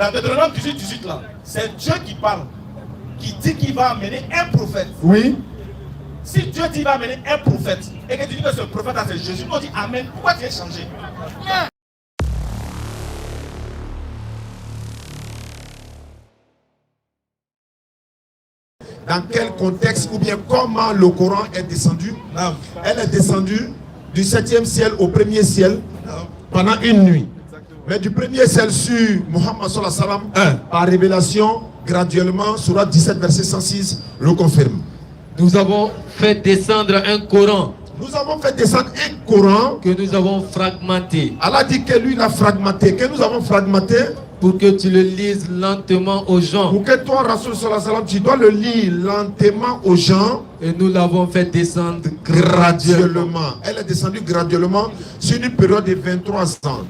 Dans Deutéronome 18 là, c'est Dieu qui parle, qui dit qu'il va amener un prophète. Oui. Si Dieu dit qu'il va amener un prophète, et que tu dis que ce prophète là c'est Jésus, on dit Amen, pourquoi tu es changé? Dans quel contexte ou bien comment le Coran est descendu? Non. Elle est descendue du 7e ciel au 1er ciel pendant une nuit. Mais du 1er ciel sur Muhammad sallallahu alayhi wa sallam, par révélation, graduellement, Surah 17, verset 106, le confirme. Nous avons fait descendre un Coran. Nous avons fait descendre un Coran que nous avons fragmenté. Allah dit que lui l'a fragmenté, que nous avons fragmenté pour que tu le lises lentement aux gens. Pour que toi, Rasoul sallallahu alayhi wa sallam, tu dois le lire lentement aux gens. Et nous l'avons fait descendre graduellement. Elle est descendue graduellement sur une période de 23 ans.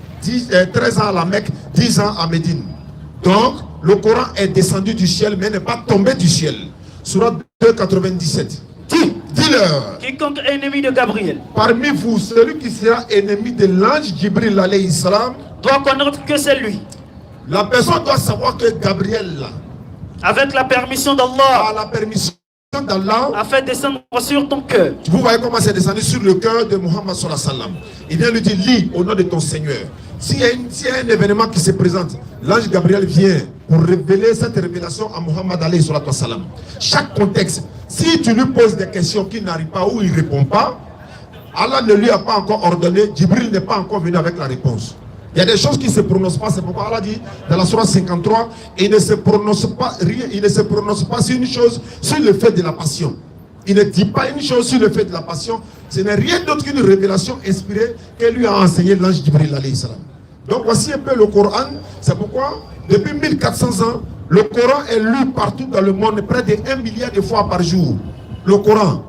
13 ans à la Mecque, 10 ans à Médine. Donc, le Coran est descendu du ciel, mais n'est pas tombé du ciel. Surah 2, 97. Dis-leur. Quiconque est ennemi de Gabriel. Parmi vous, celui qui sera ennemi de l'ange Jibril alayhi salam, doit connaître que c'est lui. La personne doit savoir que Gabriel, avec la permission d'Allah, la permission d'Allah, a fait descendre sur ton cœur. Vous voyez comment c'est descendu sur le cœur de Muhammad sallallahu alayhi wa sallam. Il vient lui dire, lis au nom de ton Seigneur. S'il y a un événement qui se présente, l'ange Gabriel vient pour révéler cette révélation à Muhammad alayhi wa sallam. Chaque contexte, si tu lui poses des questions qu'il n'arrive pas ou il ne répond pas, Allah ne lui a pas encore ordonné, Jibril n'est pas encore venu avec la réponse. Il y a des choses qui ne se prononcent pas, c'est pourquoi Allah dit dans la Sourate 53, il ne se prononce pas rien, il ne se prononce pas sur une chose, sur le fait de la passion. Il ne dit pas une chose sur le fait de la passion, ce n'est rien d'autre qu'une révélation inspirée que lui a enseigné l'ange Jibril alayhi salam. Donc voici un peu le Coran, c'est pourquoi depuis 1400 ans, le Coran est lu partout dans le monde, près de 1 milliard de fois par jour. Le Coran.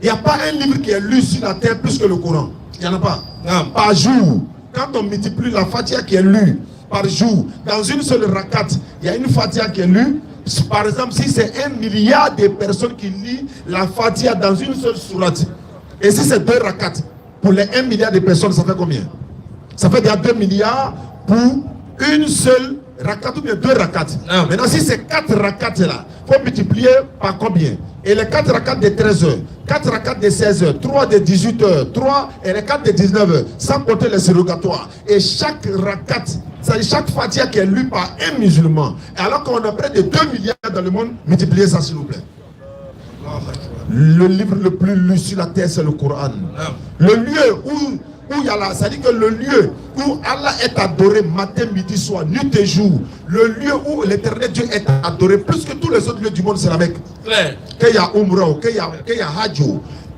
Il n'y a pas un livre qui est lu sur la terre plus que le Coran. Il n'y en a pas. Non. Par jour. Quand on multiplie la Fatiha qui est lue par jour, dans une seule rakat, il y a une Fatiha qui est lue. Par exemple, si c'est 1 milliard de personnes qui lisent la Fatiha dans une seule sourate, et si c'est 2 rakats, pour les 1 milliard de personnes, ça fait combien? Ça fait déjà 2 milliards pour une seule rakat ou bien 2 rakats. Maintenant, si c'est 4 rakats là, il faut multiplier par combien? Et les 4 rakats de 13 heures, 4 rakats de 16 heures, 3 de 18 heures, 3 et les 4 de 19 heures, sans compter les surrogatoires. Et chaque rakat, c'est-à-dire chaque Fatiha qui est lue par un musulman. Et alors qu'on a près de 2 milliards dans le monde, multipliez ça s'il vous plaît. Le livre le plus lu sur la terre, c'est le Coran. Le lieu où il y a là, c'est-à-dire que le lieu où Allah est adoré matin, midi, soir, nuit et jour, le lieu où l'éternel Dieu est adoré, plus que tous les autres lieux du monde, c'est la Mecque. Qu'il y a Umrah, qu'il y a Hajj,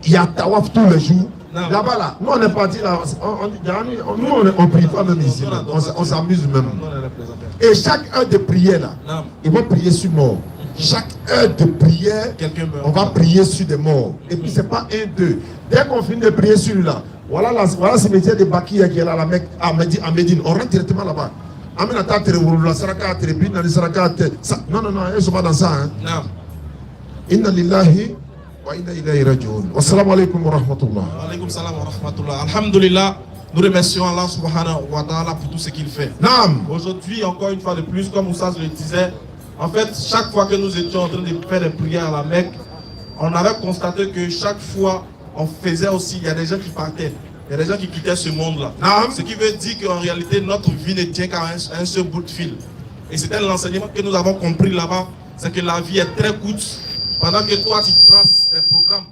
il y a Tawaf tous les jours. Là-bas, là, nous on est parti là, on prie pas même ici, on s'amuse même. Et chaque heure de prière là, ils vont prier sur mort. Chaque heure de prière, on va prier sur des morts. Et puis c'est pas un, deux. Dès qu'on finit de prier sur lui là, voilà le cimetière de Bakia qui est là à la Mecque, à Médine. On rentre directement là-bas. Non, ils ne sont pas dans ça. Hein. Inna lillahi wa inna ilayhi raji'un. Wassalamu alaikum wa rahmatullah. Wa alaikum salam wa rahmatullah. Alhamdulillah, nous remercions Allah subhanahu wa ta'ala pour tout ce qu'il fait. Aujourd'hui, encore une fois de plus, comme Oussaz le disait, en fait, chaque fois que nous étions en train de faire des prières à la Mecque, on avait constaté que chaque fois, on faisait aussi, il y a des gens qui partaient, il y a des gens qui quittaient ce monde-là. Ce qui veut dire qu'en réalité, notre vie ne tient qu'à un seul bout de fil. Et c'était l'enseignement que nous avons compris là-bas, c'est que la vie est très courte. Pendant que toi, tu traces un programme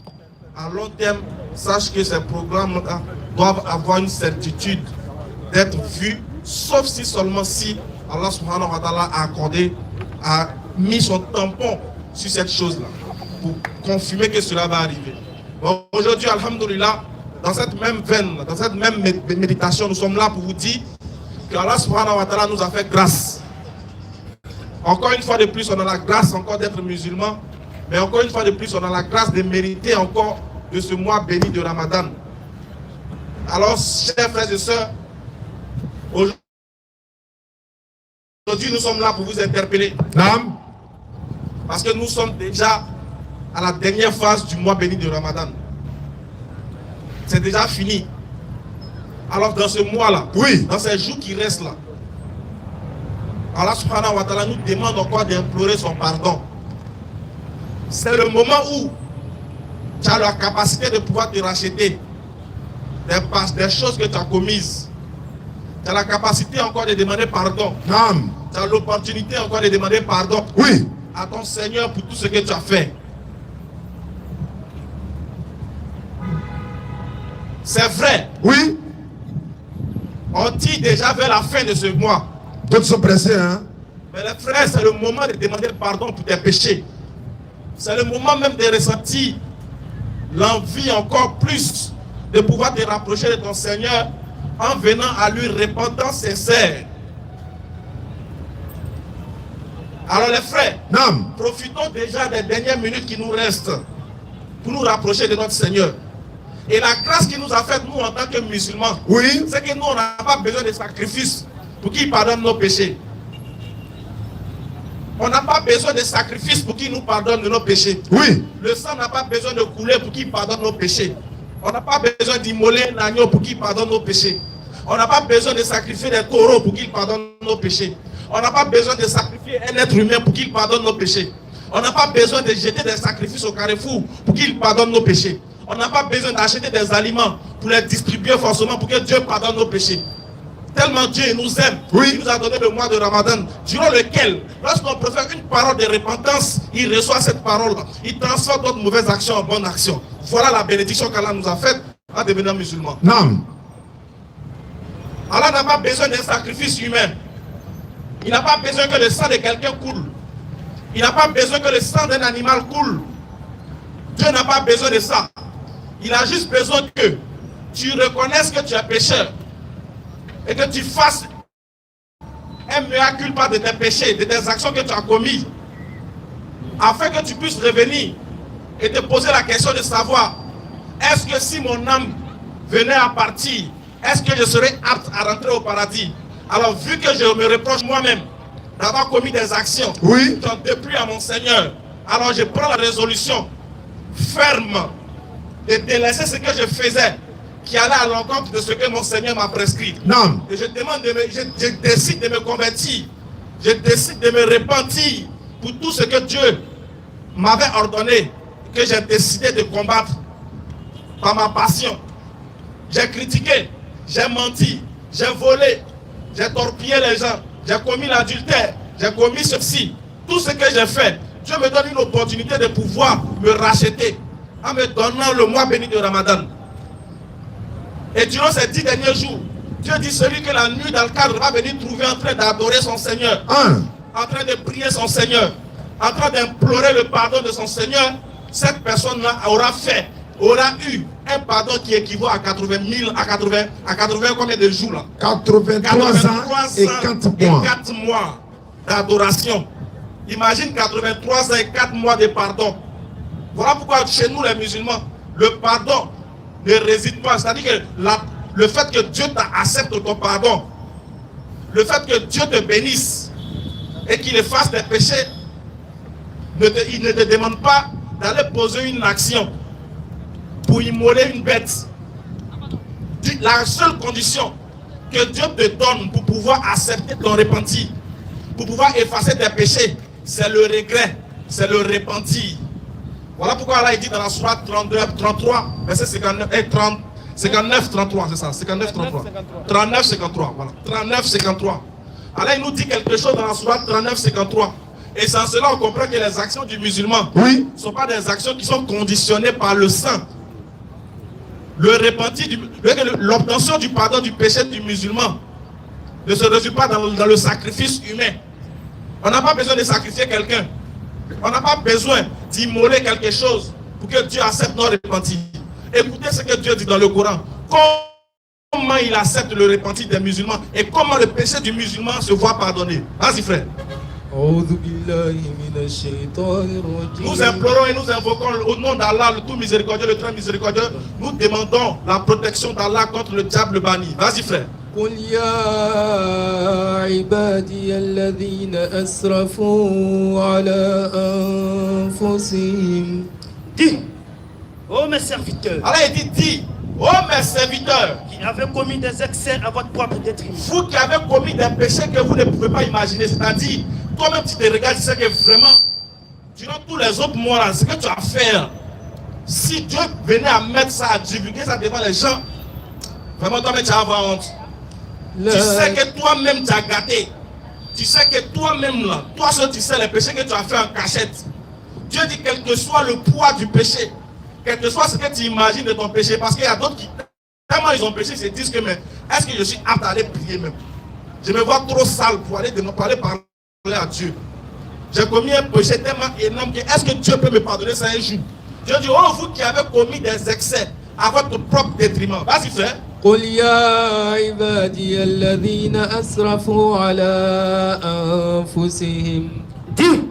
à long terme, sache que ces programmes doivent avoir une certitude d'être vus, sauf si seulement si Allah subhanahu wa ta'ala a mis son tampon sur cette chose-là pour confirmer que cela va arriver. Bon, aujourd'hui, alhamdoulilah, dans cette même veine, dans cette même méditation, nous sommes là pour vous dire que Allah subhanahu wa ta'ala nous a fait grâce. Encore une fois de plus, on a la grâce encore d'être musulman, mais encore une fois de plus, on a la grâce de mériter encore de ce mois béni de Ramadan. Alors, chers frères et sœurs, aujourd'hui, nous sommes là pour vous interpeller. Parce que nous sommes déjà à la dernière phase du mois béni de Ramadan. C'est déjà fini. Alors dans ce mois-là, dans ces jours qui restent là, Allah subhanahu wa ta'ala nous demande encore d'implorer son pardon. C'est le moment où tu as la capacité de pouvoir te racheter des choses que tu as commises. Tu as la capacité encore de demander pardon. Naam. Tu as l'opportunité encore de demander pardon Oui. à ton Seigneur pour tout ce que tu as fait. C'est vrai. Oui. On tire déjà vers la fin de ce mois. D'autres sont pressés, hein. Mais les frères, c'est le moment de demander pardon pour tes péchés. C'est le moment même de ressentir l'envie encore plus de pouvoir te rapprocher de ton Seigneur en venant à lui repentant sincère. Alors les frères, Naam. profitons déjà des dernières minutes qui nous restent pour nous rapprocher de notre Seigneur. Et la grâce qu'il nous a faite, nous en tant que musulmans, Oui. c'est que nous, on n'a pas besoin de sacrifices pour qu'il pardonne nos péchés. On n'a pas besoin de sacrifices pour qu'il nous pardonne de nos péchés. Oui. Le sang n'a pas besoin de couler pour qu'il pardonne nos péchés. On n'a pas besoin d'immoler un agneau pour qu'il pardonne nos péchés. On n'a pas besoin de sacrifier des taureaux pour qu'il pardonne nos péchés. On n'a pas besoin de sacrifier un être humain pour qu'il pardonne nos péchés. On n'a pas besoin de jeter des sacrifices au carrefour pour qu'il pardonne nos péchés. On n'a pas besoin d'acheter des aliments pour les distribuer forcément pour que Dieu pardonne nos péchés. Tellement Dieu nous aime, Oui. il nous a donné le mois de Ramadan, durant lequel, lorsqu'on profère une parole de repentance, il reçoit cette parole, il transforme notre mauvaise action en bonne action. Voilà la bénédiction qu'Allah nous a faite en devenant musulmans. Naam. Allah n'a pas besoin d'un sacrifice humain. Il n'a pas besoin que le sang de quelqu'un coule. Il n'a pas besoin que le sang d'un animal coule. Dieu n'a pas besoin de ça. Il a juste besoin que tu reconnaisses que tu es pécheur et que tu fasses un mea culpa de tes péchés, de tes actions que tu as commises, afin que tu puisses revenir et te poser la question de savoir, est-ce que si mon âme venait à partir, est-ce que je serais apte à rentrer au paradis? Alors vu que je me reproche moi-même d'avoir commis des actions Oui. qui ont déplu à mon Seigneur, alors je prends la résolution ferme de délaisser ce que je faisais qui allait à l'encontre de ce que mon Seigneur m'a prescrit. Naam. Et je demande je décide de me convertir. Je décide de me repentir pour tout ce que Dieu m'avait ordonné, que j'ai décidé de combattre par ma passion. J'ai critiqué, j'ai menti, j'ai volé, j'ai torpillé les gens, j'ai commis l'adultère, j'ai commis ceci. Tout ce que j'ai fait, Dieu me donne une opportunité de pouvoir me racheter en me donnant le mois béni de Ramadan. Et durant ces 10 derniers jours, Dieu dit celui que la nuit dans le cadre va venir trouver en train d'adorer son Seigneur, en train de prier son Seigneur, en train d'implorer le pardon de son Seigneur, cette personne-là aura eu un pardon qui équivaut à 80 000, à 80 combien de jours là? 83 ans et 4 mois d'adoration. Imagine 83 ans et 4 mois de pardon. Voilà pourquoi chez nous les musulmans, le pardon ne réside pas. C'est-à-dire que le fait que Dieu accepte ton pardon, le fait que Dieu te bénisse et qu'il efface tes péchés, il ne te demande pas d'aller poser une action pour immoler une bête. La seule condition que Dieu te donne pour pouvoir accepter ton repenti, pour pouvoir effacer tes péchés, c'est le regret, c'est le repentir. Voilà pourquoi Allah dit dans la sourate 33, verset 59 et 30, 59, 33, c'est ça, 59, 33. 39, 53, voilà. 39, 53. Allah il nous dit quelque chose dans la sourate 39, 53. Et sans cela, on comprend que les actions du musulman ne sont pas des actions qui sont conditionnées par le sang. Le repenti, l'obtention du pardon du péché du musulman ne se résume pas dans le sacrifice humain. On n'a pas besoin de sacrifier quelqu'un. On n'a pas besoin d'immoler quelque chose pour que Dieu accepte nos repentis. Écoutez ce que Dieu dit dans le Coran. Comment il accepte le repentir des musulmans et comment le péché du musulman se voit pardonné. Vas-y frère. Nous implorons et nous invoquons au nom d'Allah, le tout miséricordieux, le très miséricordieux. Nous demandons la protection d'Allah contre le diable banni. Vas-y frère. قل يا عبادي الذين أسرفوا على أنفسهم. Dis, ô mes serviteurs, Allah dit, Oh mes serviteurs, qui avez commis des excès à votre propre détriment. vous qui avez commis des péchés que vous ne pouvez pas imaginer, c'est-à-dire, toi-même tu te regardes, tu sais que vraiment, durant tous les autres mois, là, ce que tu as fait, là, si Dieu venait à mettre ça, à divulguer ça devant les gens, vraiment toi-même tu vas avoir honte. Tu sais que toi-même tu as gâté. Tu sais que toi-même là, toi seul tu sais les péchés que tu as fait en cachette. Dieu dit quel que soit le poids du péché, quel que soit ce que tu imagines de ton péché, parce qu'il y a d'autres qui, tellement ils ont péché, ils se disent que mais est-ce que je suis apte à aller prier même? Je me vois trop sale pour aller parler à Dieu. J'ai commis un péché tellement énorme que est-ce que Dieu peut me pardonner ça un jour? Dieu dit, oh vous qui avez commis des excès à votre propre détriment. Vas-y frère. قل يا عبادي الذين أسرفوا على أنفسهم. Dis,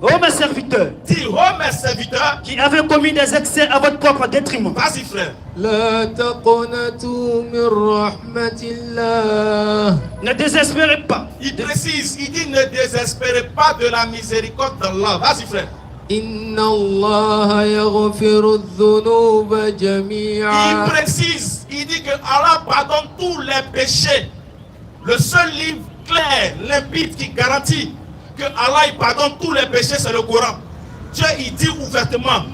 ô mes serviteurs, Dis, oh mes serviteurs, qui avez commis des excès à votre propre détriment. vas-y frère. لا تقنطوا من رحمة الله. Ne désespérez pas. Il précise, il dit ne désespérez pas de la miséricorde d'Allah. Vas-y frère. إن الله يغفر الذنوب Il جميعا. précise, il dit que Allah pardonne tous les péchés. Le seul livre clair, limpide qui garantit que Allah il pardonne tous les péchés, c'est le Coran. Dieu il dit ouvertement,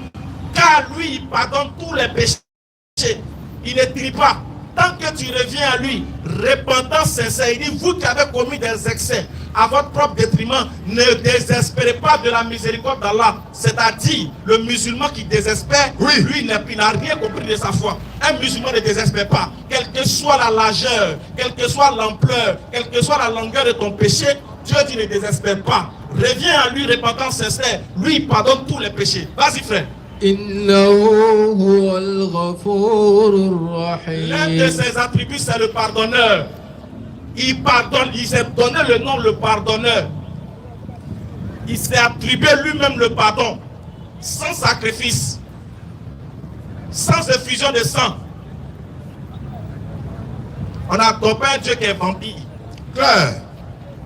car lui il pardonne tous les péchés. Il ne trie pas. Tant que tu reviens à lui, repentant sincère, il dit, vous qui avez commis des excès à votre propre détriment, ne désespérez pas de la miséricorde d'Allah. C'est-à-dire, le musulman qui désespère, Oui. lui, il n'a rien compris de sa foi. Un musulman ne désespère pas. Quelle que soit la largeur, quelle que soit l'ampleur, quelle que soit la longueur de ton péché, Dieu dit ne désespère pas. Reviens à lui, repentant sincère. Lui, il pardonne tous les péchés. Vas-y, frère. إنه هو الغفور L'un de الرحيم. ses attributs, c'est le pardonneur. Il pardonne, il s'est donné le nom le pardonneur. Il s'est attribué lui-même le pardon, sans sacrifice, sans effusion de sang. On a compris un Dieu qui est vampire. Clair.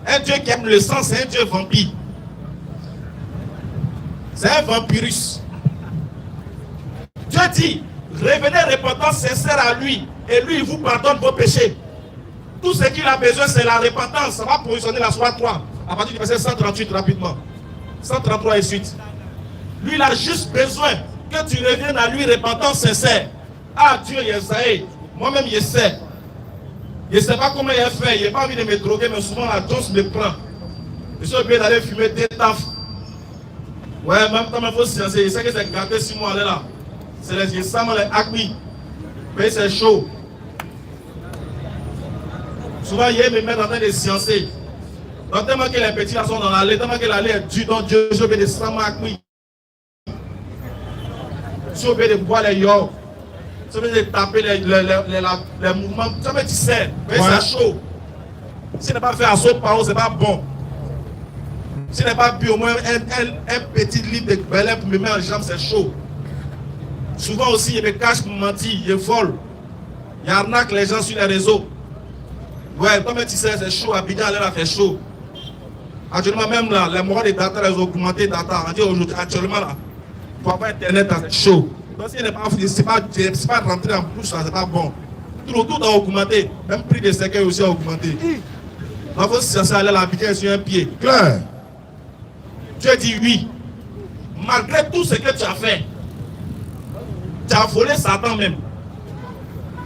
Un Dieu qui aime le sang, c'est un Dieu vampire. C'est un vampirus. Dieu dit, revenez repentant sincère à lui, et lui il vous pardonne vos péchés. Tout ce qu'il a besoin, c'est la repentance. Ça va positionner la soirée 3, à partir du verset 138 rapidement. 133 et suite. Lui, il a juste besoin que tu reviennes à lui repentant sincère. Ah Dieu, Yesaïe, moi-même je sais. Je ne sais pas comment il a fait, il n'a pas envie de me droguer, mais souvent la dose me prend. Je suis obligé d'aller fumer des tafs. Ouais, même temps, il faut se sciencer. Je sais que c'est gâté 6 mois là. C'est les samans, les acmis. Mais c'est chaud. Souvent, il me met en train de sciencer. Donc, tellement que les petits là sont dans l'allée, tellement que l'allée est dure, donc Dieu, je vais des samans acmis. Je suis obligé de boire les yo. Je suis obligé de taper les mouvements. Tu sais, mais c'est chaud. Si ce n'est pas fait à saut par c'est pas bon. Si ce n'est pas bu, au moins un petit litre de belin pour me mettre en jambe, c'est chaud. Souvent aussi, il me cache pour mentir, il vole. Il arnaque les gens sur les réseaux. Ouais, comme tu sais, c'est chaud. Abidjan, là, fait chaud. Actuellement, même là, les moyens de data, ils ont augmenté data. Actuellement, là, pour avoir Internet, c'est chaud. Donc, si c'est pas rentré en plus, c'est pas bon. Tout doit augmenter. Même le prix des cercueils aussi a augmenté. Donc, il faut se aller à l'Abidjan sur un pied. Clair. Dieu dit oui. Malgré tout ce que tu as fait, tu as volé Satan même.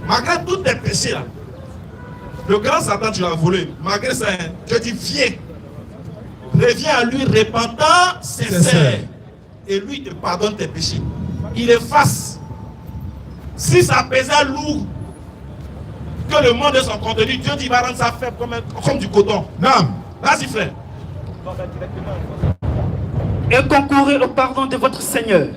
Malgré tous tes péchés là, le grand Satan tu l'as volé. Malgré ça, Dieu dit viens. Reviens à lui repentant, sincère. Et lui te pardonne tes péchés. Il efface. Si ça pesait lourd que le monde de son contenu, Dieu dit il va rendre ça faible comme du coton. Non. Vas-y frère. Et concourez au pardon de votre Seigneur.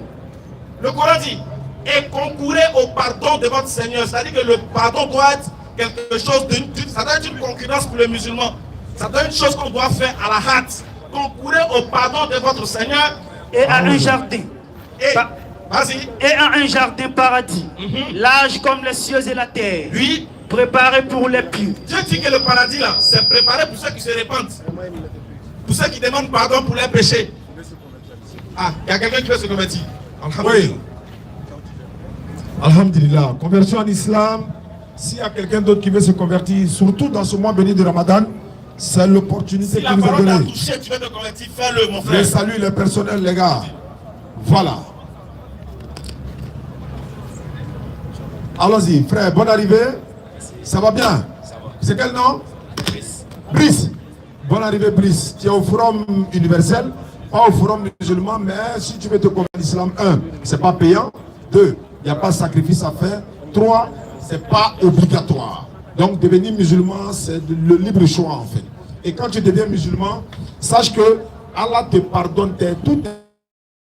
Le Coran dit, et concourez au pardon de votre Seigneur. C'est-à-dire que le pardon doit être quelque chose ça doit être une concurrence pour les musulmans. Ça doit être une chose qu'on doit faire à la hâte. Concourez au pardon de votre Seigneur. Et à un jardin. Et, vas-y. Et à un jardin paradis. Large comme les cieux et la terre. Oui. Préparé pour les pieux. Dieu dit que le paradis là, c'est préparé pour ceux qui se répandent. Pour ceux qui demandent pardon pour leurs péchés. Ah, il y a quelqu'un qui veut se convertir. Oui. Alhamdulillah. Conversion en islam. S'il y a quelqu'un d'autre qui veut se convertir, surtout dans ce mois béni de Ramadan, c'est l'opportunité Si qui la nous est parole t'a donnée. touché, tu veux te convertir, fais-le, mon Les frère. saluts, les personnels, les gars. Voilà. Allons-y, frère, bonne arrivée. Ça va bien? C'est quel nom? Brice. Bonne arrivée, Brice. Tu es au forum universel, pas au forum musulman, mais si tu veux te convertir à l'islam, 1, c'est pas payant. 2, il n'y a pas de sacrifice à faire. 3, c'est pas obligatoire. Donc devenir musulman, c'est le libre choix en fait. Et quand tu deviens musulman, sache que Allah te pardonne tous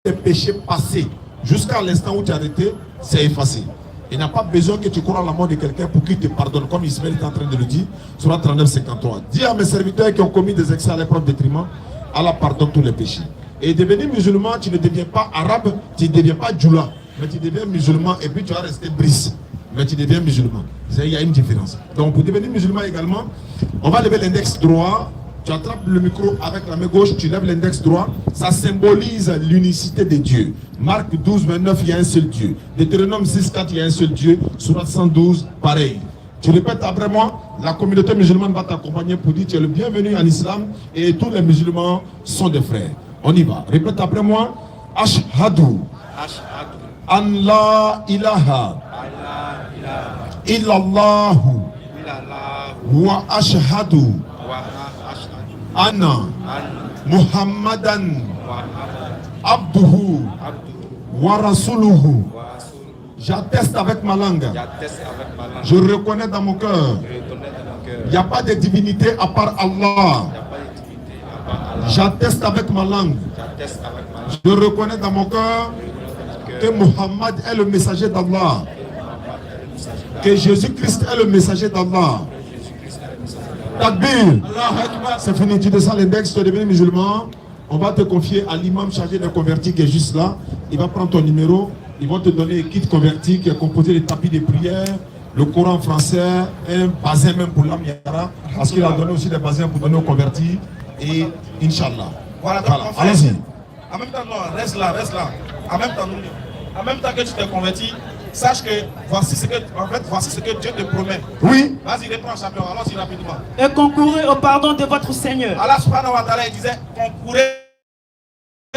tes péchés passés. Jusqu'à l'instant où tu as arrêté, c'est effacé. Il n'y a pas besoin que tu crois à la mort de quelqu'un pour qu'il te pardonne, comme Ismaël est en train de le dire, sur la 39-53. Dis à mes serviteurs qui ont commis des excès à leur propre détriment, Allah pardonne tous les péchés. Et devenir musulman, tu ne deviens pas arabe, tu ne deviens pas djoula, mais tu deviens musulman et puis tu vas rester Brice. Mais tu deviens musulman. Il y a une différence. Donc pour devenir musulman également, on va lever l'index droit. Tu attrapes le micro avec la main gauche, tu lèves l'index droit. Ça symbolise l'unicité de Dieu. Marc 12, 29, il y a un seul Dieu. Deutéronome 6, 4, il y a un seul Dieu. Sourate 112, pareil. Tu répètes après moi, la communauté musulmane va t'accompagner pour dire tu es le bienvenu en islam et tous les musulmans sont des frères. On y va. Répète après moi. Ashhadu an la ilaha illallahu wa ashhadu anna muhammadan abduhu wa rasuluhu. J'atteste avec ma langue. Je reconnais dans mon cœur. Il n'y a pas de divinité à part Allah. J'atteste avec ma langue. Je reconnais dans mon cœur que Muhammad est le messager d'Allah. Que Jésus-Christ est le messager d'Allah. Takbir. C'est fini, tu descends l'index, tu es devenu musulman. On va te confier à l'imam chargé de convertir qui est juste là. Il va prendre ton numéro. Ils vont te donner un kit converti qui est composé de tapis de prière, le Coran français, un bazin même pour l'âme Yara, parce qu'il a donné aussi des bazins pour donner aux convertis. Et Inch'Allah. Voilà, donc en fait, allons-y. En même temps, non, reste là. En même temps que tu t'es converti, sache que voici ce que Dieu te promet. Oui. Vas-y, reprends, champion, allons-y rapidement. Et concourez au pardon de votre Seigneur Allah subhanahu wa ta'ala, il disait, concourez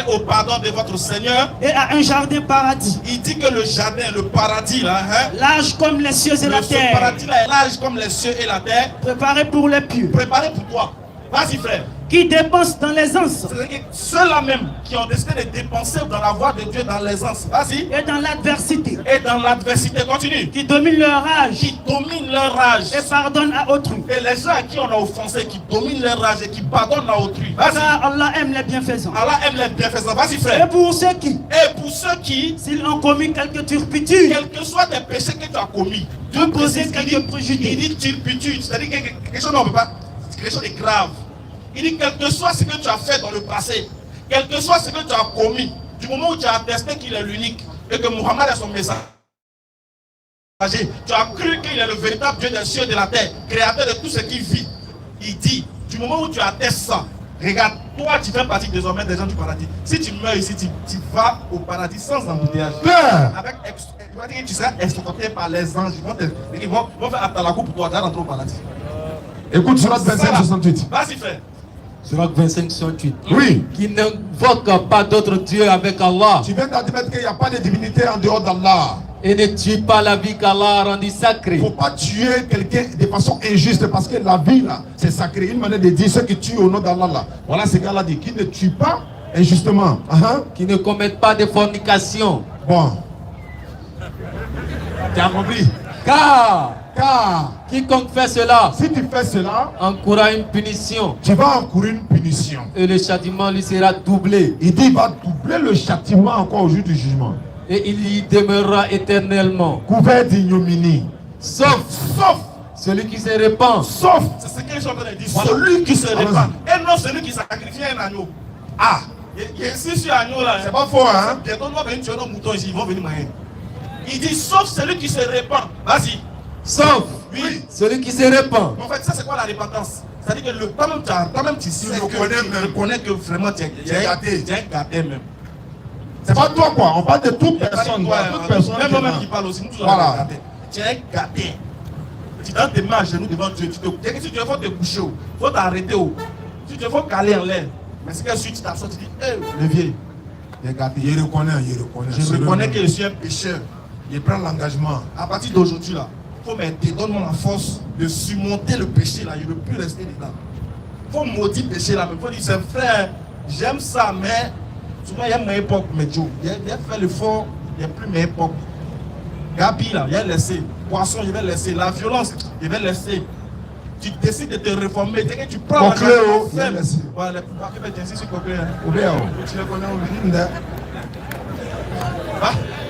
au pardon de votre Seigneur. et à un jardin paradis, Il dit que le jardin, le paradis là, hein, large comme les cieux et la ce terre, paradis là est large comme les cieux et la terre, préparé pour les pieux, préparé pour toi. Vas-y frère. qui dépensent dans l'aisance C'est-à-dire que ceux-là même qui ont décidé de dépenser dans la voie de Dieu dans l'aisance, vas-y, et dans l'adversité, et dans l'adversité, continue, qui dominent leur âge qui dominent leur rage. et pardonnent à autrui. Et les gens à qui on a offensé, qui dominent leur rage et qui pardonnent à autrui. Vas-y. Car Allah aime les bienfaisants. Allah aime les bienfaisants. Vas-y Et frère. pour ceux qui, Et pour ceux qui, s'ils ont commis quelques turpitudes, quels que soient les péchés que tu as commis, Dieu possède il quelques dit préjudices. turpitude, c'est-à-dire quelque chose dont on peut pas, quelque chose de grave. Il dit quel que soit ce que tu as fait dans le passé, quel que soit ce que tu as commis, du moment où tu as attesté qu'il est l'unique et que Muhammad est son message, tu as cru qu'il est le véritable Dieu des cieux et de la terre, créateur de tout ce qui vit. Il dit, du moment où tu attestes ça, regarde, toi tu fais partie désormais des gens du paradis. Si tu meurs ici, tu vas au paradis sans embouteillage. Avec, il va dire que tu seras escorté par les anges. Ils vont faire Atalakou pour toi, tu vas rentrer au paradis. Écoute, Surat 25-68. Vas-y frère. Surat 25-68. Oui. Qui n'invoque pas d'autre Dieu avec Allah Tu viens d'admettre qu'il n'y a pas de divinité en dehors d'Allah. et ne tue pas la vie qu'Allah a rendue Il ne sacrée. faut pas tuer quelqu'un de façon injuste parce que la vie là, c'est sacré. Une manière de dire ceux qui tuent au nom d'Allah là. Voilà ce gars-là dit. Qui ne tue pas injustement. Qui ne commettent pas de fornication. Bon. Tu as compris? Car Car quiconque fait cela si tu fais cela, encourra une punition tu vas encourir une punition. et le châtiment lui sera doublé. Il dit il va doubler le châtiment encore au jour du jugement. Et il y demeurera éternellement. Couvert d'ignominie. Sauf celui qui se répand. Sauf C'est ce que je suis en train de dire. Voilà. Celui qui se Allons-y. répand. Et non celui qui sacrifie un agneau. Ah, Il insiste sur l'agneau là. c'est pas faux hein. Bientôt nous allons venir tuer nos moutons ici. Ils vont venir manger. Il dit sauf celui qui se répand. Vas-y. Sauf Oui. celui qui se répand. En fait, ça c'est quoi la repentance? C'est-à-dire que toi-même tu sais le que connais tu même. reconnais que vraiment tu es gâté. Tu es gâté même. C'est pas toi quoi, on parle de toute personne. Ouais, Toute personne. même moi-même qui parle aussi, nous tous Voilà. gâtés. Tu es gâté. Tu dois te mettre à genoux devant Dieu. Si tu faut te coucher, il faut t'arrêter. Si tu faut caler en l'air. Mais c'est que si tu t'assois, tu dis, hé, le vieil, il est gâté. Il reconnaît. Je reconnais que je suis un pécheur. Il prend l'engagement. À partir d'aujourd'hui, là, il faut m'aider, donne-moi la force de surmonter le péché, là. Je ne veux plus rester dedans. Il faut maudire le péché, là. Il faut dire, c'est frère, j'aime ça, mais souvent, il y a ma époque, mais Joe, il a fait l'effort, il n'y a plus ma époque. Gabi, là, il a laissé. Poisson, il va laisser. La violence, il va laisser. Tu décides de te réformer. Dès que tu prends Conclé, l'engagement il a ferme. laissé. Voilà, tu insistes sur conclé. Ou bien, Tu le connais aujourd'hui.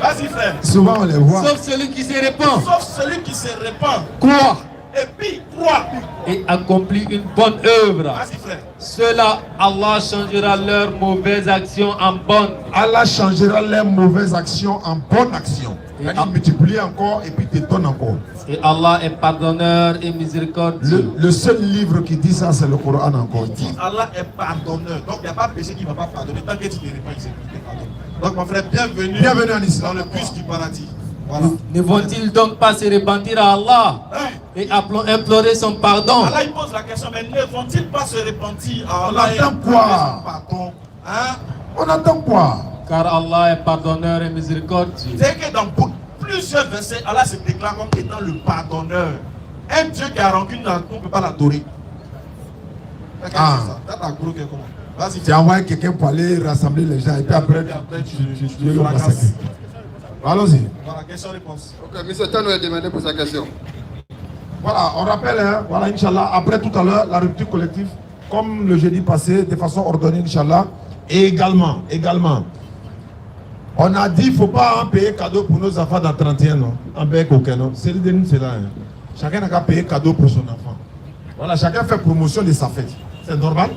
Vas-y, frère. souvent on les voit. Sauf celui qui se répand. Sauf celui qui se répand. Croit Et puis, crois. et accomplit une bonne œuvre. Vas-y, frère. Ceux-là, Allah changera leurs mauvaises actions en bonnes. Allah changera les mauvaises actions en bonnes actions. Et Il multiplie encore et puis te donne encore. Et Allah est pardonneur et miséricordieux. Le seul livre qui dit ça, c'est le Coran encore. Allah est pardonneur. Donc, il n'y a pas de péché qui ne va pas pardonner. Tant que tu te répands, il te pardonne. Donc, mon frère, bienvenue. Bienvenue en islam. Dans le bus du paradis. Voilà. Ne vont-ils donc pas se repentir à Allah et implorer son pardon? Allah, il pose la question, mais ne vont-ils pas se repentir à On Allah et attend quoi? implorer son pardon? Hein? On attend quoi? Car Allah est pardonneur et miséricordieux. C'est que dans plusieurs versets, Allah se déclare comme étant le pardonneur. Un Dieu qui a rancune, on ne peut pas l'adorer. Ah. Ça t'a gros que comment? Vas-y. Tu as envoyé quelqu'un pour aller rassembler les gens et puis après, tu veux le massacrer. Allons-y. Voilà, question-réponse. Ok, M. Tano est demandé pour sa question. Voilà, on rappelle, hein, voilà, Inch'Allah, après tout à l'heure, la rupture collective, comme le jeudi passé, de façon ordonnée, Inch'Allah, et également, on a dit qu'il ne faut pas payer cadeau pour nos enfants dans 31 ans, en payer aucun, non. C'est de nous, c'est là. Hein. Chacun n'a qu'à payer cadeau pour son enfant. Voilà, chacun fait promotion de sa fête. C'est normal.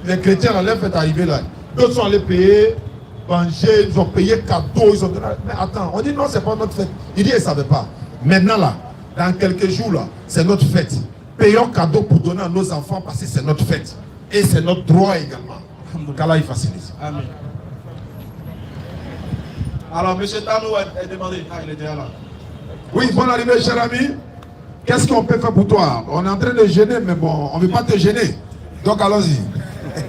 Les chrétiens, leur fête arrivée là. D'autres sont allés payer, manger, ils ont payé cadeau, ils ont donné. Mais attends, on dit non, c'est pas notre fête. Il dit, ils ne savaient pas. Maintenant là, dans quelques jours là, c'est notre fête. Payons cadeau pour donner à nos enfants parce que c'est notre fête. Et c'est notre droit également. Qu'Allah il facilite. Amen. Alors, M. Tano est demandé. Ah, il est déjà là. Oui, bonne arrivée, cher ami. Qu'est-ce qu'on peut faire pour toi? On est en train de gêner, mais bon, on ne veut pas te gêner. Donc allons-y.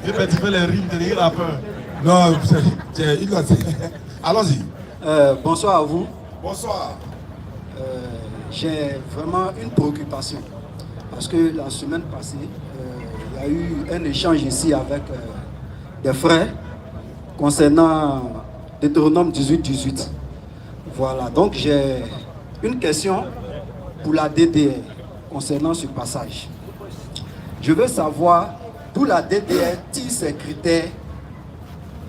Tu fais les rimes, tu as peur. Non, il doit dire. Allons-y. Bonsoir à vous. Bonsoir. J'ai vraiment une préoccupation parce que la semaine passée, il y a eu un échange ici avec des frères concernant Deutéronome 18-18. Voilà, donc j'ai une question pour la DDR concernant ce passage. Je veux savoir d'où la DDR tire ses critères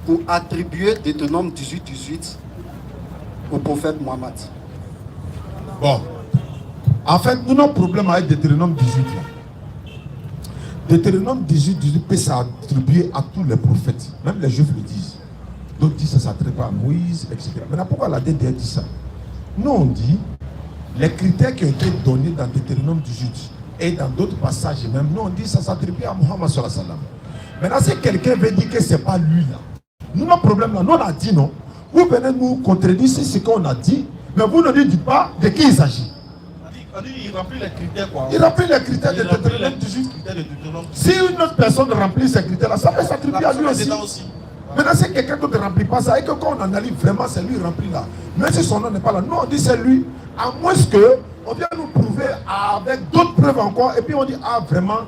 pour attribuer Deutéronome 18-18 au prophète Mohammed. Bon. En fait, nous avons un problème avec Deutéronome 18. Là. Deutéronome 18 peut s'attribuer à tous les prophètes. Même les juifs le disent. D'autres disent que ça s'attribue à Moïse, etc. Maintenant, pourquoi la DDR dit ça? Nous, on dit les critères qui ont été donnés dans Deutéronome 18 et dans d'autres passages même, nous, on dit que ça s'attribue à Mohammed sallallahu alayhi wa sallam. Maintenant, si quelqu'un veut dire que ce n'est pas lui là, nous, notre problème là, nous, on a dit non. Vous venez nous contredire ce qu'on a dit, mais vous ne dites pas de qui il s'agit. Il remplit les critères quoi. Il remplit les critères de Deutéronome 18. Si une autre personne remplit ces critères-là, ça peut s'attribuer à lui aussi. Maintenant, si quelqu'un d'autre ne remplit pas ça, et que quand on analyse vraiment, c'est lui rempli là. Même si son nom n'est pas là, nous on dit c'est lui. À moins qu'on vienne nous prouver avec d'autres preuves encore, et puis on dit, ah vraiment,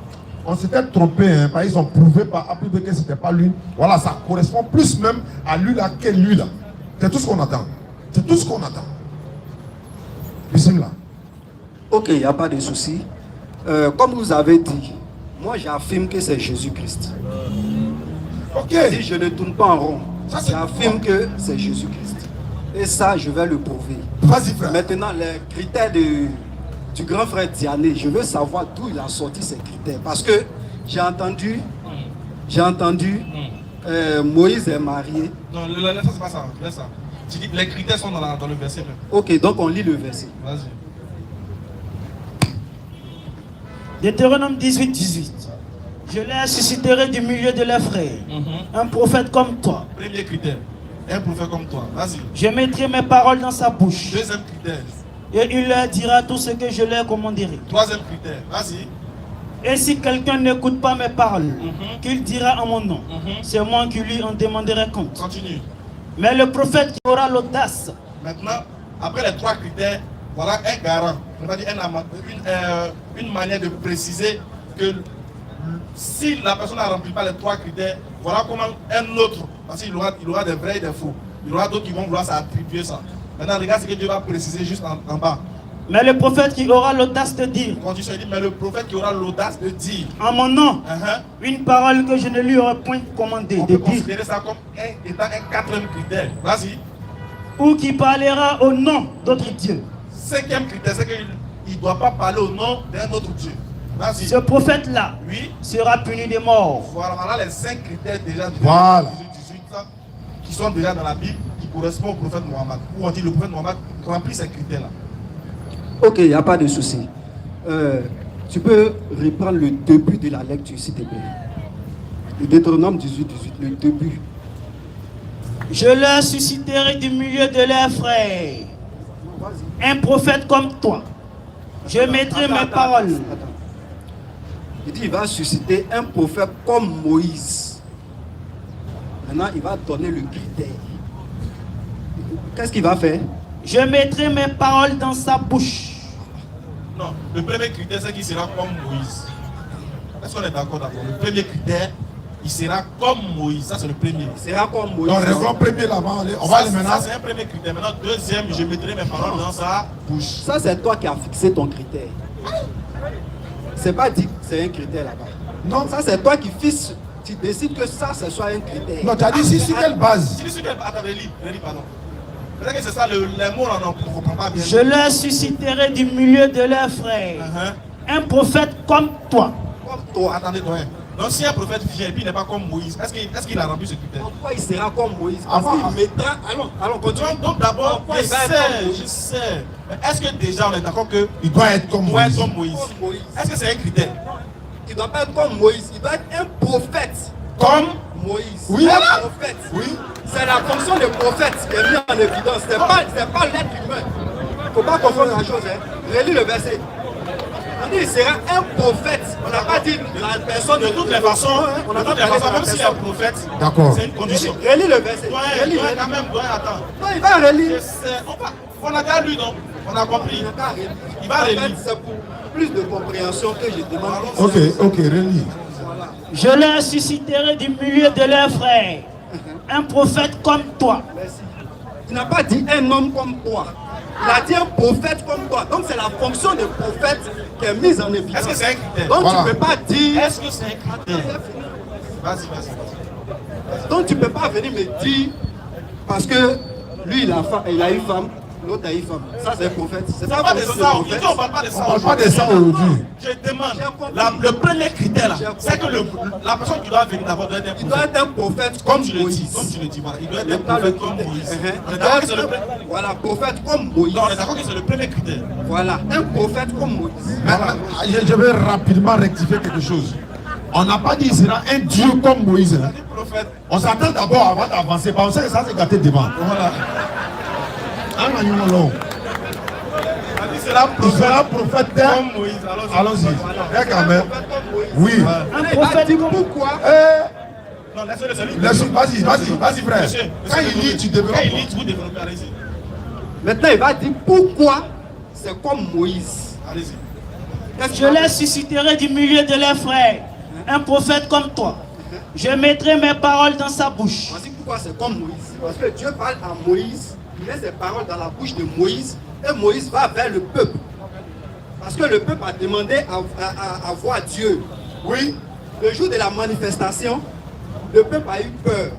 on s'était trompé, hein, parce qu'ils ont prouvé par A plus B que ce n'était pas lui. Voilà, ça correspond plus même à lui là que lui là. C'est tout ce qu'on attend. C'est tout ce qu'on attend. Bismillah. Ok, il n'y a pas de souci. Comme vous avez dit, moi j'affirme que c'est Jésus-Christ. Ok. Si je ne tourne pas en rond, Ça, c'est j'affirme que c'est Jésus-Christ. Et ça, je vais le prouver. Vas-y frère. Maintenant, les critères du grand frère Diané, je veux savoir d'où il a sorti ces critères. Parce que j'ai entendu Moïse est marié. Non, laisse ça, c'est pas ça. Laisse ça. Tu dis, les critères sont dans le verset. Même. Ok, donc on lit le verset. Vas-y. Deutéronome 18-18. Je les susciterai du milieu de leurs frères, un prophète comme toi. Premier critère. Un prophète comme toi. Vas-y. Je mettrai mes paroles dans sa bouche. Deuxième critère. Et il leur dira tout ce que je leur commanderai. Troisième critère. Vas-y. Et si quelqu'un n'écoute pas mes paroles, qu'il dira en mon nom, c'est moi qui lui en demanderai compte. Continue. Mais le prophète qui aura l'audace, Maintenant, après les trois critères, voilà un garant. On va dire une manière de préciser que si la personne ne remplit pas les trois critères, voilà comment un autre, parce qu'il aura des vrais et des faux. Il y aura d'autres qui vont vouloir s'attribuer ça. Maintenant, regarde ce que Dieu va préciser juste en bas. mais le prophète qui aura l'audace de dire, Quand tu dit, mais le prophète qui aura l'audace de dire, en mon nom, une parole que je ne lui aurais point commandé on de peut dire, considérer ça comme étant un quatrième critère. Vas-y. ou qui parlera au nom d'autres dieux. Cinquième critère, c'est qu'il ne doit pas parler au nom d'un autre Dieu. Vas-y. Ce prophète-là Oui. sera puni de mort. Voilà les 5 critères déjà du Voilà. 18 qui sont déjà dans la Bible, qui correspondent au prophète Mohammed. Où on dit le prophète Mohammed remplit ces critères-là. Ok, il n'y a pas de souci. Tu peux reprendre le début de la lecture, s'il te plaît. Le Deutéronome 18, le début. Je leur susciterai du milieu de leurs frères un prophète comme toi. Je mettrai mes paroles. Attends. Il dit il va susciter un prophète comme Moïse. Maintenant, il va donner le critère. Qu'est-ce qu'il va faire? Je mettrai mes paroles dans sa bouche. Non, le premier critère, c'est qu'il sera comme Moïse. Est-ce qu'on est d'accord? Le premier critère, il sera comme Moïse. Ça, c'est le premier. Il sera comme Moïse. Donc, réglons premier là-bas. On va les Ça, menacer. c'est un premier critère. Maintenant, deuxième, je mettrai mes paroles dans sa bouche. Ça, c'est toi qui as fixé ton critère. C'est pas dit que c'est un critère là-bas. Non. Ça, c'est toi qui fixes. Tu décides que ça, ce soit un critère. Non, tu as dit si sur quelle base? Attendez, lis, pardon. Peut-être que c'est ça, les mots, on ne comprend pas bien. Je leur susciterai du milieu de leurs frères un prophète comme toi. Comme toi. Attendez, toi. Donc, si un prophète vient et puis il n'est pas comme Moïse, est-ce qu'il a rempli ce critère? Pourquoi il sera comme Moïse? Parce Avant. qu'il mettra. Allons, continue. Donc d'abord, Pourquoi il va être comme Moïse? je sais. Mais est-ce que déjà on est d'accord que Il doit être comme doit être Moïse. comme Moïse? Comme Moïse. Est-ce que c'est un critère? Il ne doit pas être comme Moïse. Il doit être un prophète. Comme Moïse. Oui. Un prophète. Oui. C'est la fonction de prophète qui est mise en évidence. C'est pas l'être humain. Il ne faut pas confondre la chose. Relis le verset. On dit il sera un prophète. On n'a pas dit la personne de toutes les façons, On n'a pas même parlé de s'il est la un personne. prophète, D'accord. c'est une condition. Relis le verset. Relis. Quand même, attends. Non, il va relire. Je sais. On a déjà lu, non? On a compris. Il va relire. Il va relire. En fait, c'est pour plus de compréhension que je demande. Ok, relis. Je leur susciterai du milieu de leurs frères un prophète comme toi. Merci. Il n'a pas dit un homme comme toi. Il a dit un prophète comme toi. Donc c'est la fonction de prophète qui est mise en évidence. Est-ce que c'est un critère? Donc Voilà. tu ne peux pas dire. Est-ce que c'est un critère? Vas-y. Donc tu ne peux pas venir me dire parce que lui il a eu femme, l'autre a eu femme. Ça c'est un prophète. C'est On pas parle de fonction ça, de on prophète. parle pas de ça. On parle pas de ça aujourd'hui. Je demande, le premier critère là, c'est que la personne qui doit venir d'abord doit être un Il doit prophète. être un prophète Comme comme tu le dis, Moïse. voilà, il doit être un Maintenant, prophète le comme critère. Moïse. On est Il d'accord doit que c'est le être- premier. Voilà, prophète comme Moïse. Non, on est d'accord que c'est le premier critère. Voilà, un prophète comme Moïse. Voilà. Je vais rapidement rectifier quelque chose. On n'a pas dit qu'il sera un Dieu comme Moïse. Hein. Le prophète. On s'attend d'abord avant d'avancer. On sait que ça s'est gâté devant. Voilà. Un animal long. On a dit c'est la Il sera prophète prophète. comme Moïse. Allons-y. Voilà. Eh, quand même. Un prophète comme Moïse. Oui. Un Il va prophète dire comme pourquoi. Eh, Non, laissez-le, c'est lui. Vas-y, frère. Monsieur, Quand il lit, tu développes. Quand il lit, vous développez, allez-y. Maintenant, il va dire pourquoi c'est comme Moïse. Allez-y. Qu'est-ce Je leur susciterai du milieu de leurs frères un prophète comme toi. Je mettrai mes paroles dans sa bouche. On dit pourquoi c'est comme Moïse. Parce que Dieu parle à Moïse, il met ses paroles dans la bouche de Moïse, et Moïse va vers le peuple. Parce que le peuple a demandé à voir Dieu. Oui. Le jour de la manifestation, le peuple a eu peur.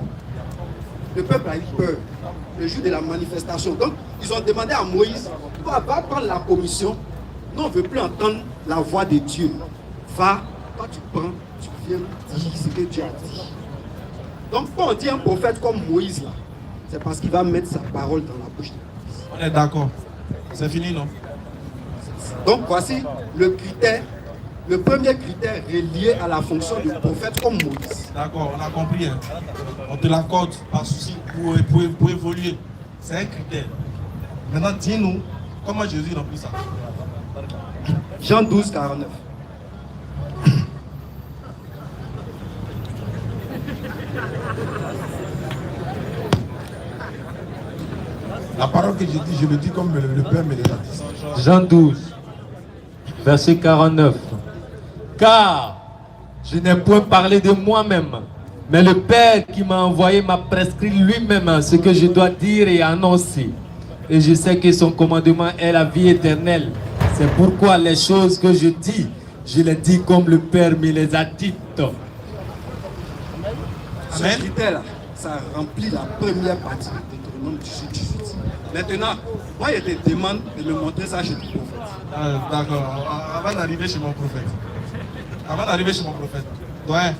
Le peuple a eu peur. Le jour de la manifestation. Donc, ils ont demandé à Moïse, va prendre la commission. Nous, on ne veut plus entendre la voix de Dieu. Va, toi tu prends, tu viens dire ce que Dieu a dit. Donc, quand on dit un prophète comme Moïse, là, c'est parce qu'il va mettre sa parole dans la bouche de Moïse. On est d'accord. C'est fini, non? Donc, voici le critère le premier critère est lié à la fonction du prophète comme Moïse. D'accord, on a compris. Hein. On te l'accorde, pas de souci, pour évoluer. C'est un critère. Maintenant, dis-nous comment Jésus remplit ça. Jean 12, 49. La parole que j'ai dit, je le dis comme le Père me l'a dit. Jean 12, verset 49. Car je n'ai point parlé de moi-même, mais le Père qui m'a envoyé m'a prescrit lui-même ce que je dois dire et annoncer. Et je sais que son commandement est la vie éternelle. C'est pourquoi les choses que je dis, je les dis comme le Père me les a dites. Ce critère-là, ça remplit la première partie de Deutéronome 18. Maintenant, moi je te demande de me montrer ça chez ton prophète. D'accord, avant d'arriver chez mon prophète. Avant d'arriver chez mon prophète. Ouais,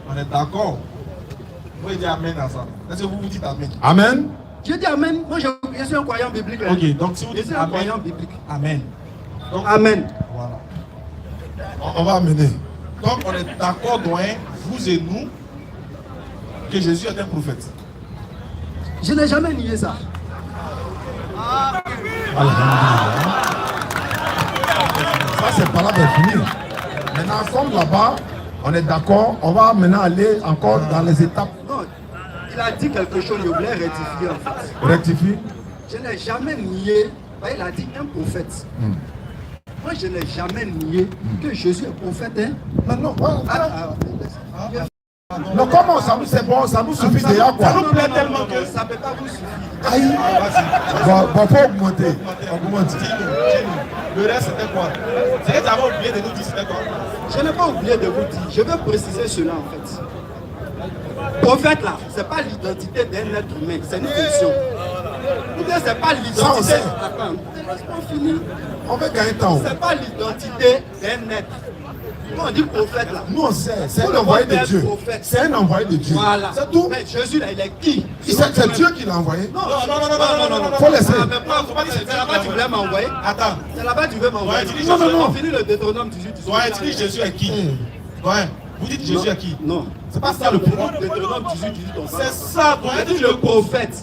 on est d'accord. Vous pouvez dire Amen à ça. Est-ce que vous dites Amen? Amen. Je dis Amen. Moi je suis un croyant biblique. Hein. Ok, donc si vous Je dites suis un Amen, croyant biblique. Amen. Donc, Amen. voilà. On va amener. Donc on est d'accord, doyen, vous et nous, que Jésus est un prophète. Je n'ai jamais nié ça. Ça, c'est pas là de finir. Maintenant, comme là-bas, on est d'accord, on va maintenant aller encore dans les étapes. Non, il a dit quelque chose, il voulait rectifier en fait. Rectifie. Je n'ai jamais nié. Il a dit un prophète. Moi, je n'ai jamais nié que Jésus est prophète. Hein? Non, non, non, comment ça nous c'est bon, ça nous suffit déjà quoi. Ça nous plaît tellement que ça ne peut pas vous suffire. Aïe. Bon, faut augmenter. Augmente. Dis-nous. Le reste c'était quoi? C'est que tu avais oublié de nous dire c'était quoi? Je n'ai pas oublié de vous dire. Je veux préciser cela en fait. Prophète là, ce n'est pas l'identité d'un être humain, c'est une fonction. Ou bien c'est pas l'identité. Attends, laisse-moi finir. On veut gagner temps. C'est pas l'identité d'un être. Quand on dit prophète là, Nous on sait, c'est un envoyé de Dieu. C'est un envoyé de Dieu. voilà. C'est tout. Mais Jésus là, il est qui? C'est Dieu qui l'a envoyé. Non, non. Faut laisser. C'est là-bas que tu voulais m'envoyer. Attends. C'est là-bas que tu veux m'envoyer. Ouais, tu dis Non, Jésus. on finit le Deutéronome 18. Ouais, tu dis Jésus est qui? Ouais. Vous dites Jésus est qui? Non. C'est pas ça le point. Deutéronome 18, on parle. C'est ça, On a dit le prophète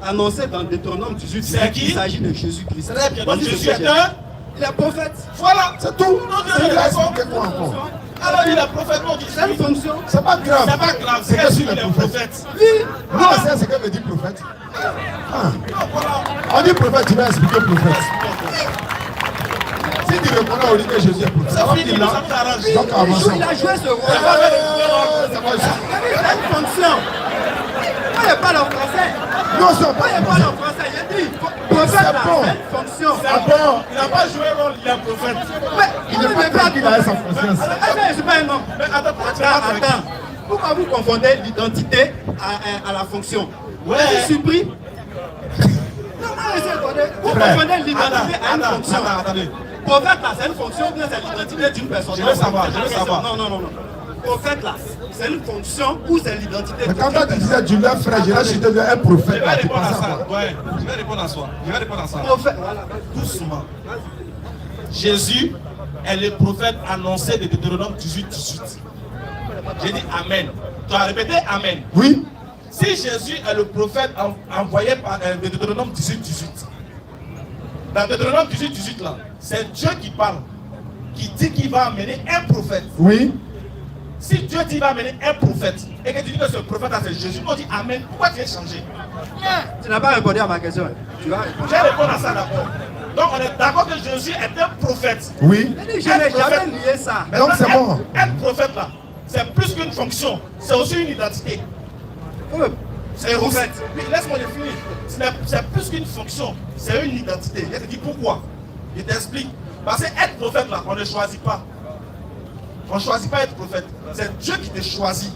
annoncé dans Deutéronome 18, c'est qui? il s'agit de Jésus-Christ. Très bien. Donc Vas-y, Jésus est Jésus. un. Il est prophète. Voilà. C'est tout. Il a expliqué quoi encore? Alors il est prophète, non, dit C'est une fonction. C'est pas grave. c'est pas grave, C'est c'est que que sur il les est prophètes. prophète. Oui. Nous on sait ce que veut dire prophète. Non, voilà. On dit prophète, tu vas expliquer prophète. Si tu reconnais, on dit que Jésus est prophète. Ça va fini, dire là. ça nous arrange. Donc Il avançons. a joué ce rôle. Ça va jouer. C'est une fonction. Moi, je parle en français. Non, c'est Moi, pas je parle en français. J'ai dit, prophète là, bon. c'est une fonction. Ah bon, il n'a pas joué rôle, il est prophète. Mais Il n'est pas clair qu'il a sa conscience. Ah, mais je ne suis pas un homme. Mais attends. Pourquoi vous confondez l'identité à la fonction? Ouais. Vous êtes surpris? Non, moi, je suis étonné. Vous confondez l'identité à une fonction. Attendez. Prophète là, c'est une fonction ou bien c'est l'identité d'une personne? Je veux savoir, je veux savoir. Non. Prophète là, c'est une fonction ou c'est l'identité Mais d'une quand tu personne? disais du lait frère, je l'ai cité un Je prophète. vais là, Tu répondre à penses à ça. quoi? Ouais, je vais répondre à ça. Prophète, voilà. Doucement. Jésus est le prophète annoncé de Deutéronome 18. J'ai dit Amen. Tu as répété Amen. Oui. Si Jésus est le prophète envoyé par de Deutéronome 18. Dans Deutéronome 18 là, c'est Dieu qui parle, qui dit qu'il va amener un prophète. Oui. Si Dieu dit qu'il va amener un prophète et que tu dis que ce prophète là c'est Jésus, on dit Amen. Pourquoi tu es changé? Tu n'as pas répondu à ma question. Tu vas répondre. Je vais répondre à ça d'abord. Donc on est d'accord que Jésus est un prophète. Oui. Je n'ai jamais nié ça. Donc c'est bon. Être prophète là, c'est plus qu'une fonction, c'est aussi une identité. C'est prophète. Mais laisse-moi le finir. C'est plus qu'une fonction, c'est une identité. Je te dis pourquoi. Je t'explique. Parce que être prophète là, on ne choisit pas. On ne choisit pas être prophète. C'est Dieu qui te choisit.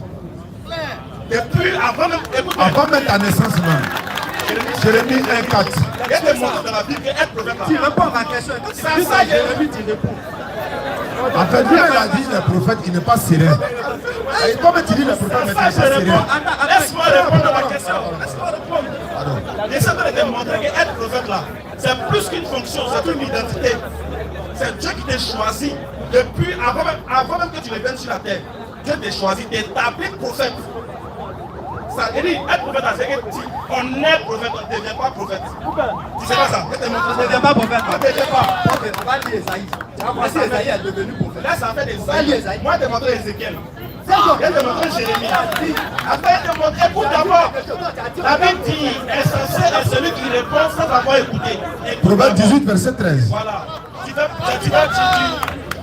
Depuis avant même, écoute, Avant même ta naissance même. Jérémie 1,4. il y a des moments dans la Bible que être prophète là. Tu réponds à ma question. Quand tu dis ça, Jérémie, tu réponds. En fait, Dieu a dit le prophète, il n'est pas serein. Et comme tu dis le prophète, mais il n'est pas Ça, je réponds. serein. Laisse-moi répondre à ma question. Laisse-moi répondre. J'essaie de te démontrer que être prophète là, c'est plus qu'une fonction, c'est une identité. C'est Dieu qui t'a choisi depuis, avant même que tu ne viennes sur la terre. Dieu t'a choisi, t'établit prophète. Ça veut dire, être prophète, c'est que on est prophète, on ne devient pas prophète. Tu sais pas ça? On ne devient pas prophète. On ne devient pas. On va lire Esaïe. Voici Esaïe est devenu prophète. Là, ça fait des Esaïe. Moi, je te montre Ézéchiel. Je vais te montrer Jérémie. Après, je te montrer, écoute d'abord. La Bible dit, insensé est celui qui répond sans avoir écouté. Proverbe 18, verset 13. Voilà.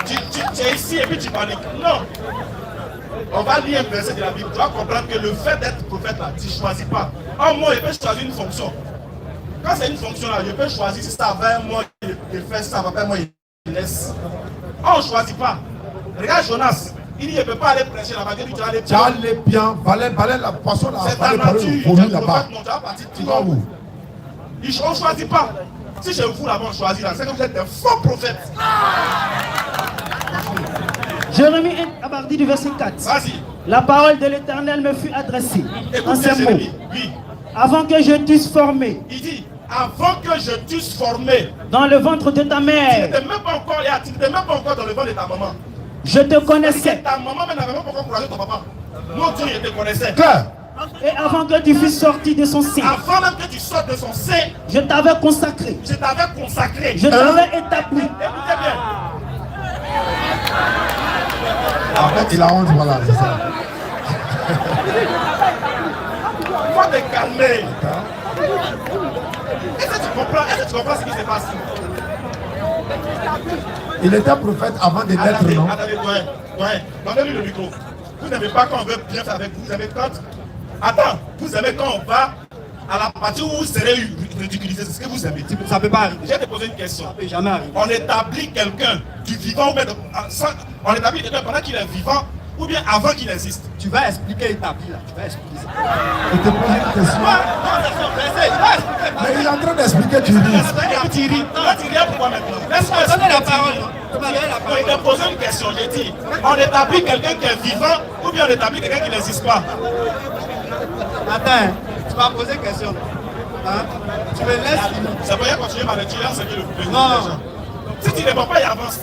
Tu es ici et puis tu paniques. Non. On va lire un verset de la Bible. Tu vas comprendre que le fait d'être prophète là, tu ne choisis pas. En moi, je peux choisir une fonction. Quand c'est une fonction là, je peux choisir si ça va moi, je fais ça, après moi, je laisse. On ne choisit pas. Regarde Jonas. Il dit, je ne peux pas aller prêcher là-bas. Il dit, tu vas aller Tu vas aller bien, valait la poisson là. c'est ta nature. Là-bas. Tu vas où? On ne choisit pas. Si je vous là-bas, on choisit là. C'est que vous êtes des faux prophètes. Jérémie 1, à partir du verset 4. Vas-y. La parole de l'Éternel me fut adressée. En Écoute ces mots. Jérémie. Oui. Avant que je t'eusse formé Il dit, avant que je t'eusse formé, dans le ventre de ta tu mère, n'étais même pas encore là, tu n'étais même pas encore dans le ventre de ta maman. je te connaissais. Ta maman n'avait même pas encore encouragé ton papa. Mon Dieu, il te connaissait. Claire. Et avant que tu fusses sorti de son sein, Avant même que tu sortes de son sein, je t'avais consacré. je t'avais consacré. Je t'avais établi. Écoutez bien. En fait, il a honte, voilà, c'est ça. Il faut te calmer. Est-ce que tu comprends ce qui se passe? Il était prophète avant de naître, non? Attendez, donnez-lui le micro. Vous n'aimez pas quand on veut bien faire avec vous. Vous aimez quand... Attends, vous aimez quand on va à la partie où vous serez ridiculisé. C'est ce que vous aimez. Ça ne peut pas arriver. Je vais te poser une question. Ça ne peut jamais arriver. On établit quelqu'un du vivant ou bien on établit quelqu'un pendant qu'il est vivant ou bien avant qu'il existe. Tu vas expliquer établi là. Tu vas expliquer ça. Je te pose une question. Mais il est en train d'expliquer, tu dis. Tu ris pourquoi maintenant? Laisse-moi Donnez la expliquer. parole. Donnez la Non, parole. il t'a posé une question, j'ai dit. On établit quelqu'un qui est vivant ou bien on établit quelqu'un qui n'existe pas. Attends, tu vas poser question. Hein? Tu me laisses finir. Ça peut y continuer ma lecture, c'est que le président Non. des gens. Si tu ne réponds pas, il avance.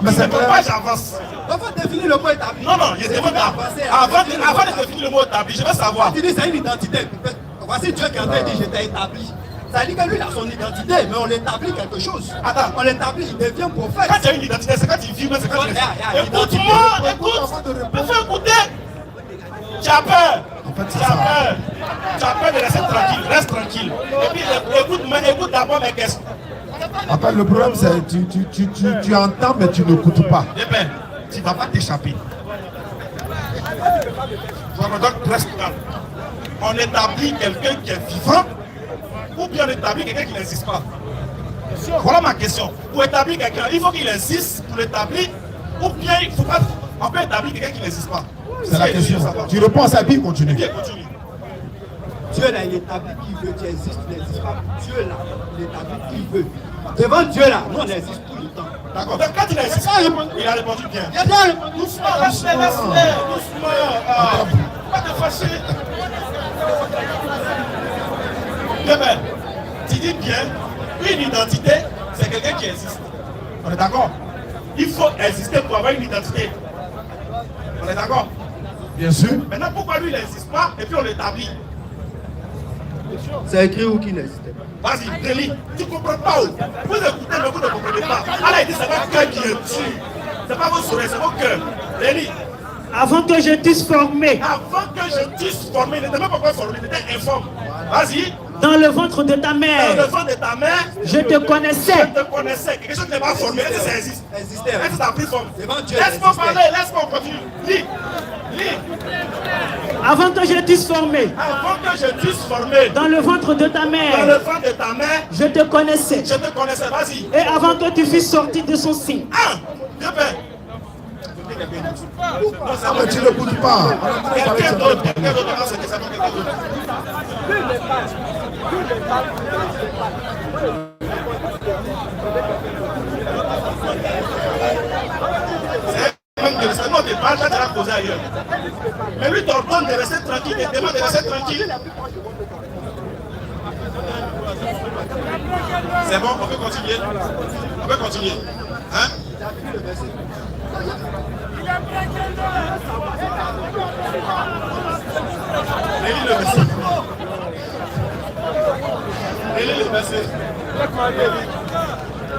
Mais Si tu ne c'est réponds pas, clair. j'avance. On va définir le mot établi. Non, non, il demande avant de définir le mot établi, je veux savoir. Tu dis c'est une identité. Voici Dieu qui est en train de dire je t'ai établi. Ça veut dire que lui il a son identité, mais on l'établit quelque chose. Attends. On l'établit, il devient prophète. Quand tu as une identité, c'est quand tu vis, mais c'est quand tu Yeah, écoute-moi, écoute. Me fais écouter. Tu as peur. fait, c'est Tu as ça. peur. Tu as peur de rester tranquille, reste tranquille. Et puis écoute d'abord mes questions. Après, le problème, c'est tu entends, mais tu n'écoutes pas. Eh bien, tu ne vas pas t'échapper. Donc, reste calme. On établit quelqu'un qui est vivant ou bien on établit quelqu'un qui n'existe pas. Voilà ma question. Pour établir quelqu'un, il faut qu'il existe pour l'établir ou bien il ne faut pas. On peut établir quelqu'un qui n'existe pas. C'est la question. Tu réponds à ça, puis continue. Bien, continue. Dieu là, il établit qui veut, tu existes, tu n'existes pas. Dieu là, il établit qui veut. Devant Dieu là, nous on existe tout le temps. D'accord. Donc quand il a existé, il a répondu bien. Il a bien répondu. Doucement, laisse-les, doucement. Pas te fâcher. Bien, ben, tu dis bien, une identité, c'est quelqu'un qui existe. On est d'accord? Il faut exister pour avoir une identité. On est d'accord? Bien sûr. Maintenant, pourquoi lui, il n'existe pas et puis on l'établit? C'est écrit où qui n'existait pas. Vas-y, relis. Tu ne comprends pas où? Vous écoutez, mais vous ne comprenez pas. Allah, il dit, c'est votre cœur qui est dessus. Ce n'est pas vos oreilles, c'est vos cœurs. Relis. Avant que je t'eusse formé Avant que je t'eusse formé, il n'était même pas encore formé, il était informe. Vas-y. dans le ventre de ta Dans le mère, ventre de ta mère, je te connaissais. je te connaissais. Quelque chose qui n'est pas formé, est-ce que ça existe? Existait. Est-ce que ça a pris forme? Devant Dieu, Laisse-moi existait. parler, laisse-moi continuer. Lis. Lis. Avant que je t'eusse formé Avant que je t'eusse formé dans le ventre de ta dans le mère, ventre de ta mère, je te connaissais. je te connaissais. Vas-y. Et avant que tu fusses sorti de son sein, Bien fait. Non, c'est Ah, mais tu n'écoutes pas. quelqu'un d'autre. Quelqu'un d'autre. Non, c'est quelqu'un d'autre. C'est même de rester. Non, tu parles, là, tu vas poser ailleurs. Mais lui t'ordonne de rester tranquille, il te demande de rester tranquille. C'est bon, on peut continuer. On peut continuer.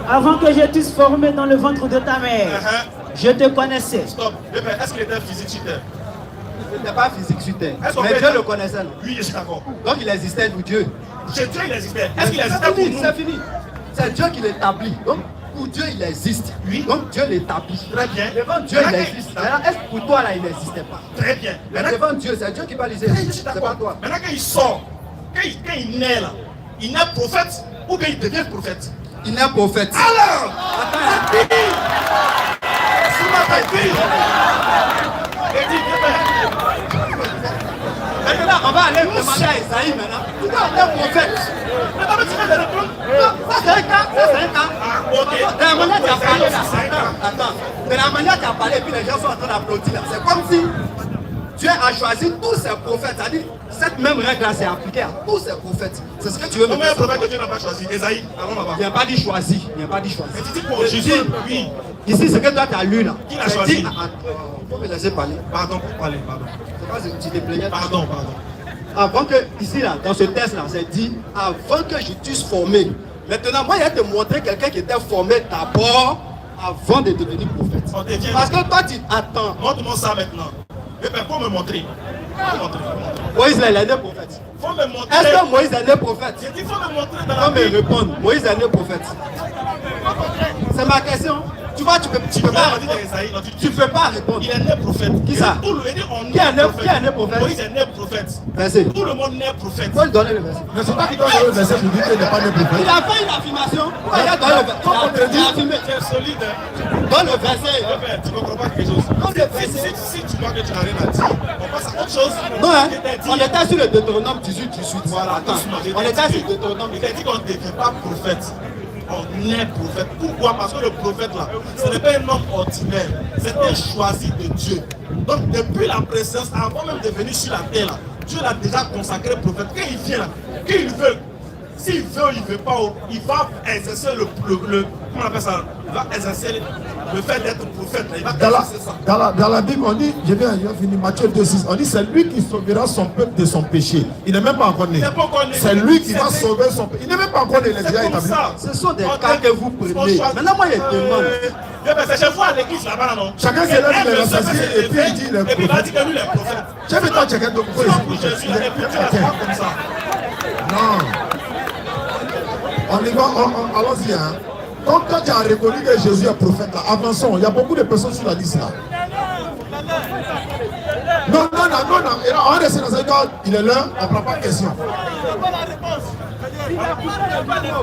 Avant que je t'eusse formé dans le ventre de ta mère, je te connaissais. Stop. Est-ce qu'il était physique sur terre? Il n'était pas physique sur terre. Mais Dieu le connaissait, non? Oui, je suis d'accord. Donc il existait pour Dieu. Chez Dieu, il existait. Est-ce qu'il existait pour nous? C'est fini. C'est Dieu qui l'établit. Donc pour Dieu, il existe. Oui. Donc Dieu l'établit. Très bien. Devant Dieu, il existe. Maintenant, est-ce que pour toi, là, il n'existait pas? Très bien. Mais devant Dieu, c'est Dieu qui va liser. Je suis C'est pas d'accord. toi. Maintenant, quand il sort, quand il naît là, il naît prophète ou bien il devient prophète? Il n'est prophète. Alors, Maintenant, on va aller demander à Esaïe maintenant. Pourquoi on est prophète? Ça c'est un cas, ça c'est un cas. De la manière que tu as parlé là, attends, de la manière que tu as parlé, puis les gens sont en train d'applaudir là, c'est comme si Dieu a choisi tous ses prophètes. C'est-à-dire, cette même règle là s'est appliquée à tous ses prophètes. C'est ce que tu veux me combien de dire. prophètes que Dieu n'a pas choisi? Esaïe, allons là-bas. Il n'y a pas dit choisi. Il n'y a pas dit choisi. Mais tu dis pour Jésus, oui. Ici, ce que toi tu as lu là. Qui l'a choisi? Il faut me laisser parler. Pardon pour parler, pardon. C'est pas si tu te plaignais. Pardon. Avant que, ici là, dans ce test là, c'est dit, avant que je t'eusse formé. Maintenant, moi, il y a te montrer quelqu'un qui était formé d'abord, avant de devenir prophète. On devient. Parce que toi, tu attends. Montre-moi ça maintenant. Eh bien, faut me montrer. Moïse là, il est né prophète. Faut me montrer. Est-ce que Moïse est né prophète? J'ai dit, faut me montrer dans Faut la me Bible. répondre. Moïse est né prophète. C'est ma question. Tu vois, tu peux pas répondre. Tu peux pas répondre. Il est né prophète. Qui ça? Tout le monde on Qui est né prophète. prophète? Moïse est né prophète. Verset. Tout le monde né prophète. Faut lui donner le verset. Mais c'est pas qui donne le verset pour dire qu'il n'est pas né prophète. Il a fait une affirmation. Il a donné le verset. Il a affirmé. Tu es solide. Hein? Donne le verset. Tu ne comprends pas quelque chose. Donne le verset. Si tu vois que tu n'as rien à dire, on passe à autre chose. Non, hein? Il t'a dit- On était sur le Deutéronome 18. Voilà, Attends. doucement, On était sur le Deutéronome. Il t'a dit qu'on ne devient pas prophète. On est prophète. Pourquoi? Parce que le prophète là, ce n'est pas un homme ordinaire. C'est un choisi de Dieu. Donc depuis la présence, avant même de venir sur la terre là, Dieu l'a déjà consacré prophète. Quand il vient là, quand il veut, s'il veut, il ne veut pas, il va exercer comment on appelle ça? Il va exercer le fait d'être prophète. Là. Il va exercer ça. Dans la Bible, on dit, je vais finir, Matthieu 2,6, on dit c'est lui qui sauvera son peuple de son péché. Il n'est même pas encore né. Il n'est pas encore né. C'est lui qui va C'est- sauver son péché. Il n'est même pas encore né, il est C'est déjà comme établi. ça. Ce sont des On cas te- que vous on prenez. choisit- Maintenant, moi, je demande. C'est chez vous à l'église là-bas, là, non? Chacun se lève, il est rassasié, et puis il dit, il est Et puis il va prophète. dire que lui, il est prophète. J'ai vu toi, chacun de vous. Sinon, pour Jésus, il est plus pas comme ça. Non. On y va, allons-y. Hein. Donc, quand tu as reconnu que Jésus est prophète, là, avançons. Il y a beaucoup de personnes sur la liste là. Non. Et là, on reste dans un cas, il est là, on ne prend pas de question.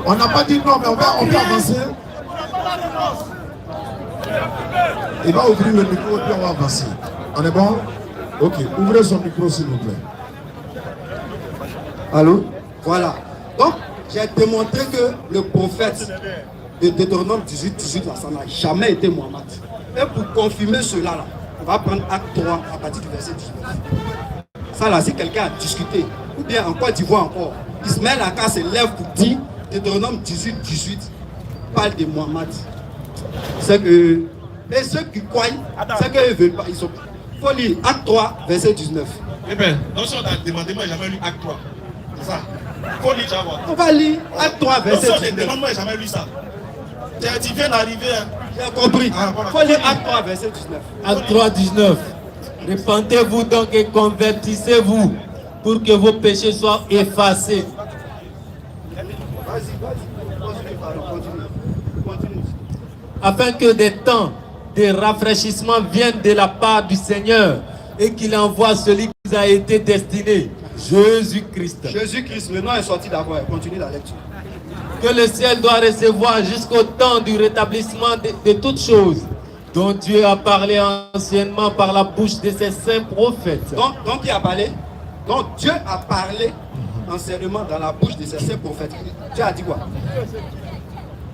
On n'a pas dit non, mais on peut avancer. Il va ouvrir le micro et puis on va avancer. On est bon? Ok, ouvrez son micro s'il vous plaît. Allô? Voilà. Donc, j'ai démontré que le prophète de Deutéronome 18, là, ça n'a jamais été Mohammed. Et pour confirmer cela, là, on va prendre acte 3 à partir du verset 19. Ça, là, si quelqu'un a discuté, ou bien en Côte d'Ivoire encore, Ismaël Aka se lève pour dire Deutéronome 18 parle de Mohammed. C'est que. Et ceux qui croient, c'est qu'ils ne veulent pas. Il faut lire acte 3, verset 19. Eh bien, donc si on t'a demandé, moi, j'ai jamais lu acte 3. C'est ça. Faut lire, tu vas voir. On va lire acte 3, Donc si verset on te 19. demande, moi, j'ai jamais lu ça. Tu viens d'arriver. Hein. J'ai compris. Ah, voilà. Faut lire acte 3, verset 19. Acte 3, 19. Repentez-vous donc et convertissez-vous pour que vos péchés soient effacés. Vas-y. Continue, pardon, continue. Afin que des temps de rafraîchissement viennent de la part du Seigneur et qu'il envoie celui qui a été destiné, Jésus-Christ. Jésus-Christ, le nom est sorti d'abord. Continue la lecture. Que le ciel doit recevoir jusqu'au temps du rétablissement de toutes choses, dont Dieu a parlé anciennement par la bouche de ses saints prophètes. Donc il a parlé. Donc Dieu a parlé anciennement dans la bouche de ses saints prophètes. Dieu a dit quoi?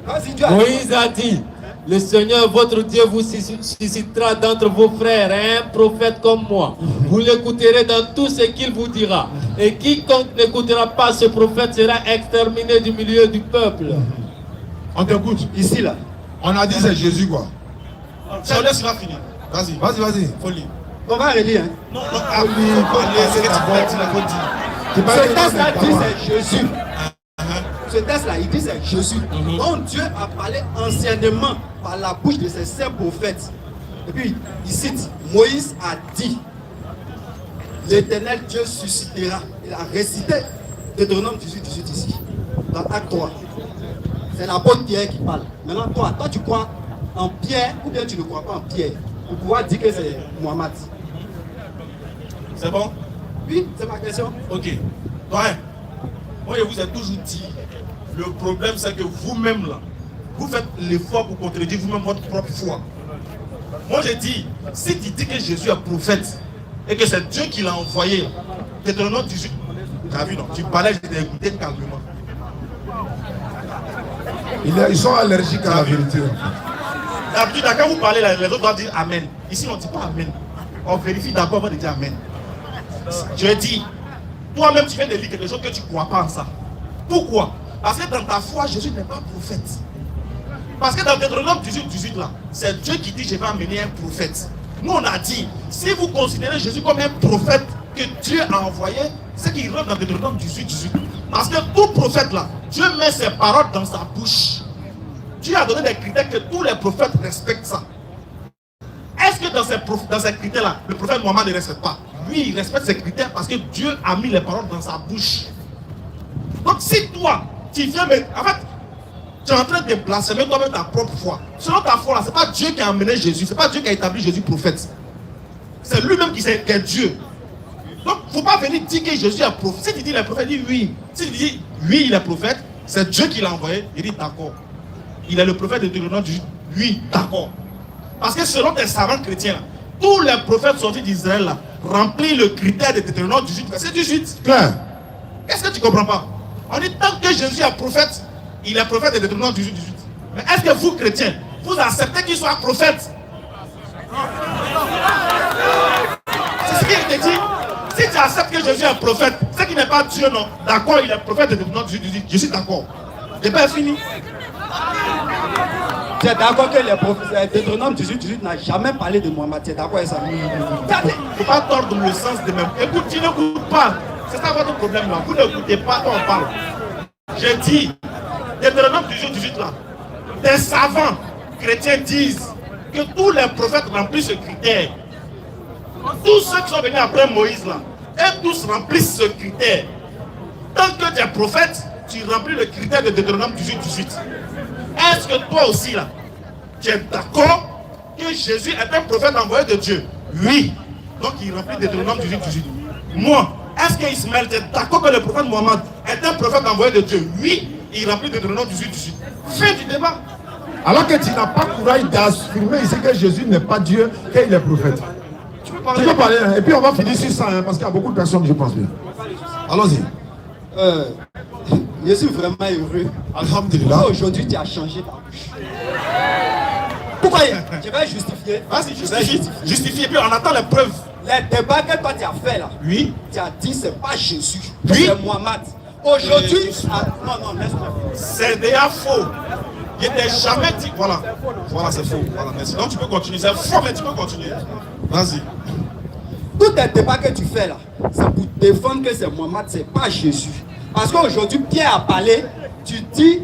Vas-y, Dieu a dit. Moïse a dit, le Seigneur votre Dieu vous suscitera d'entre vos frères un prophète comme moi. Vous l'écouterez dans tout ce qu'il vous dira. Et quiconque n'écoutera pas ce prophète sera exterminé du milieu du peuple. On t'écoute. Ici, là. On a dit c'est Jésus quoi. Je laisse, il va finir. Vas-y. Vas-y. Faut lire. On va relire. Hein. Non, c'est ce que tu faut dire. Ce texte-là dit c'est Jésus. Ce texte-là, il dit c'est Jésus. Donc Dieu a parlé anciennement par la bouche de ses saints prophètes. Et puis, il cite, Moïse a dit, l'Éternel Dieu suscitera. Il a récité Deutéronome 18 ici, dans Acte 3. C'est l'apôtre Pierre qui parle. Maintenant, toi tu crois en Pierre ou bien tu ne crois pas en Pierre pour pouvoir dire que c'est Mohamed. C'est bon? Oui, c'est ma question. Ok. Ouais. Moi, je vous ai toujours dit, le problème, c'est que vous-même, là, vous faites l'effort pour contredire vous-même votre propre foi. Moi, j'ai dit, si tu dis que Jésus est prophète et que c'est Dieu qui l'a envoyé, Deutéronome 18, tu as vu, non? Tu parlais, je t'ai écouté calmement. Ils sont allergiques à la vérité. D'habitude, quand vous parlez, les autres doivent dire Amen. Ici, on ne dit pas Amen. On vérifie d'abord avant de dire Amen. Je dis, toi-même, tu viens de lire quelque chose que tu ne crois pas en ça. Pourquoi? Parce que dans ta foi, Jésus n'est pas prophète. Parce que dans Deutéronome 18 là, c'est Dieu qui dit je vais amener un prophète. Nous, on a dit, si vous considérez Jésus comme un prophète que Dieu a envoyé, c'est qu'il rentre dans Deutéronome 18. Parce que tout prophète là, Dieu met ses paroles dans sa bouche. Dieu a donné des critères que tous les prophètes respectent ça. Est-ce que dans ces critères-là, le prophète Mohammed ne respecte pas? Lui, il respecte ces critères parce que Dieu a mis les paroles dans sa bouche. Donc si toi, tu viens, mais en fait, tu es en train de blasphémer toi-même ta propre foi. Selon ta foi, ce n'est pas Dieu qui a amené Jésus, ce n'est pas Dieu qui a établi Jésus prophète. C'est lui-même qui est Dieu. Donc, il ne faut pas venir dire que Jésus est prophète. Si tu dis le prophète, dit oui. Si tu dis oui, il est prophète, c'est Dieu qui l'a envoyé, il dit d'accord. Il est le prophète de Deutéronome, oui, d'accord. Parce que selon tes savants chrétiens, tous les prophètes sortis d'Israël remplissent le critère de Deutéronome 18, verset 18. Claire. Qu'est-ce que tu ne comprends pas? On dit tant que Jésus est prophète, il est prophète de Deutéronome 18. Mais est-ce que vous, chrétiens, vous acceptez qu'il soit prophète? C'est ce qu'il te dit. Si tu acceptes que Jésus est prophète, c'est qu'il n'est pas Dieu, non? D'accord, il est prophète de Deutéronome 18. Je suis d'accord. Le débat est fini. Tu es d'accord que les prophètes de Deutéronome 18 n'a jamais parlé de Mohammed. Tu es d'accord avec ça? Il ne faut pas tordre le sens de même. Écoute, tu n'écoutes pas. C'est ça votre problème là. Vous n'écoutez pas quand on parle. Je dis, Deutéronome 18 là, des savants chrétiens disent que tous les prophètes remplissent ce critère. Tous ceux qui sont venus après Moïse là, et tous remplissent ce critère. Tant que tu es prophète, tu remplis le critère de Deutéronome 18. Est-ce que toi aussi là, tu es d'accord que Jésus est un prophète envoyé de Dieu? Oui. Donc il remplit Deutéronome 18. Moi, est-ce que Ismaël, tu es d'accord que le prophète Mohammed est un prophète envoyé de Dieu? Oui. Il remplit Deutéronome 18. Fin du débat. Alors que tu n'as pas courage d'affirmer ici que Jésus n'est pas Dieu, qu'il est prophète. Tu peux parler. Tu peux parler, hein. Et puis on va finir sur ça, hein, parce qu'il y a beaucoup de personnes, je pense bien. Allons-y. Je suis vraiment heureux. Alhamdulillah. Pourquoi aujourd'hui tu as changé ta bouche? Pourquoi? Je vais justifier. Vas-y, justifie. Puis on attend les preuves. Les débats que toi tu as fait là, Oui. tu as dit c'est pas Jésus, Oui. c'est Mohammed. Aujourd'hui, non, laisse-moi. C'est déjà faux. Il n'était jamais dit. Voilà, c'est faux. Voilà, merci. Donc tu peux continuer. C'est faux, mais tu peux continuer. Vas-y. Tous les débats que tu fais là, c'est pour défendre que c'est Mohammed, c'est pas Jésus. Parce qu'aujourd'hui, Pierre a parlé, tu dis,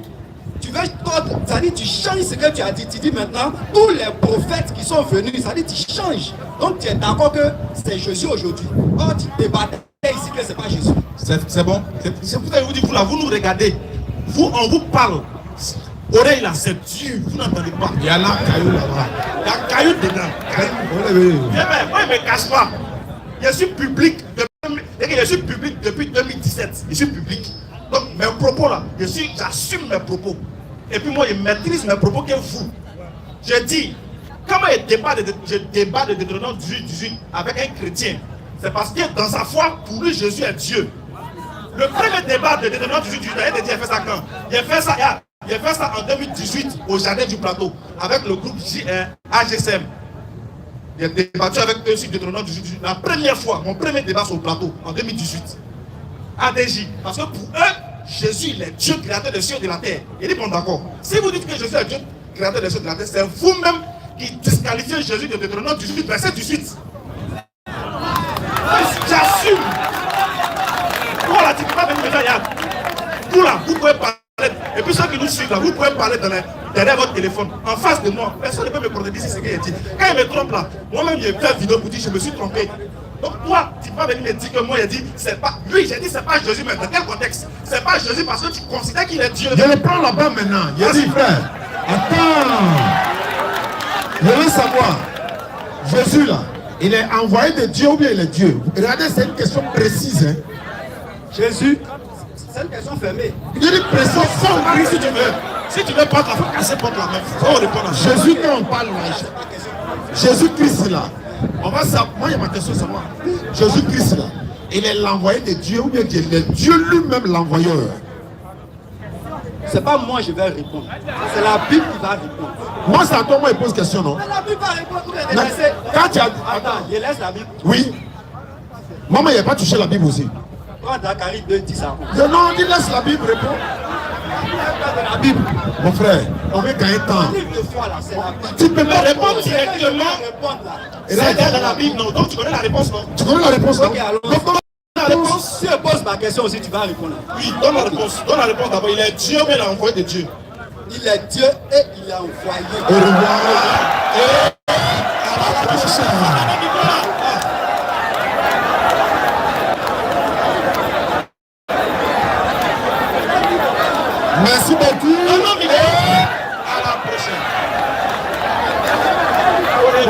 c'est-à-dire tu changes ce que tu as dit. Tu dis maintenant, tous les prophètes qui sont venus, c'est-à-dire tu changes. Donc tu es d'accord que c'est Jésus aujourd'hui. Or tu débattais ici que c'est pas Jésus. C'est bon. C'est pour ça que je vous dis, vous là, vous nous regardez. Vous, on vous parle. Oreille là, c'est dur. Vous n'entendez pas. Il y a là, caillou là-bas. Il y a caillou dedans. Moi, je ne me cache pas. Je suis public depuis 2017. Je suis public. Donc mes propos là, j'assume mes propos. Et puis moi, je maîtrise mes propos que vous. Je dis, comment je débat de Deutéronome 18 avec un chrétien? C'est parce que dans sa foi, pour lui, Jésus est Dieu. Le premier débat de Deutéronome 18, il a fait ça quand? Il a fait ça en 2018 au Jardin du Plateau avec le groupe AGSM. J'ai débattu avec eux sur Deutéronome 18. La première fois, mon premier débat sur le plateau, en 2018. ADJ. Parce que pour eux, Jésus, il est Dieu créateur des cieux et de la terre. Il dit bon d'accord. Si vous dites que Jésus est Dieu créateur des cieux et de la terre, c'est vous-même qui disqualifiait Jésus de Deutéronome 18, verset 18. J'assume. Voilà, tu ne peux pas venir me dire, vous là, vous pouvez parler. Et puis ceux qui nous suivent là, vous pouvez parler derrière votre téléphone, en face de moi. Personne ne peut me contredire ce qu'il a dit. Quand il me trompe là, moi-même j'ai fait une vidéo pour dire je me suis trompé. Donc toi, tu ne peux pas venir me dire que moi il a dit, c'est pas. Lui, j'ai dit c'est pas Jésus, mais dans quel contexte? C'est pas Jésus parce que tu considères qu'il est Dieu. Je le prends là-bas maintenant. Il a dit, frère, attends. Je veux savoir, Jésus là, il est envoyé de Dieu ou bien il est Dieu? Regardez, c'est une question précise. Hein. Jésus, c'est une question fermée. Il dit précis, sans Si tu veux, si tu veux pas, il faut casser porte la même. Il faut répondre à ça. Jésus, quand on parle là, Jésus-Christ là, on va savoir, moi il y a ma question, c'est moi. Jésus-Christ là, il est l'envoyé de Dieu ou bien il est Dieu lui-même l'envoyeur? C'est pas moi je vais répondre. C'est la Bible qui va répondre. Moi c'est à toi, moi il pose question, non? Mais la Bible va répondre. Quand tu as... Attends, je laisse la Bible. Oui. Maman, il n'a pas touché la Bible aussi. Prends Zacharie 2, 10 à 11. Non, dis laisse la Bible répondre. La Bible. Mon frère, on veut gagner temps. Le livre de foi là, c'est la Bible. Tu peux me Répondre directement. Répondre là. C'est dans la Bible, non? Donc tu connais la réponse, non? Tu connais la réponse, non? Ok, allons. Donc, donne la réponse. Si je pose ma question aussi, tu vas répondre. Oui, donne la réponse. Donne la réponse d'abord. Il est Dieu, mais il est envoyé de Dieu. Il est Dieu et il est envoyé. Au revoir. Merci beaucoup. Non, non, mais à la prochaine. Au revoir.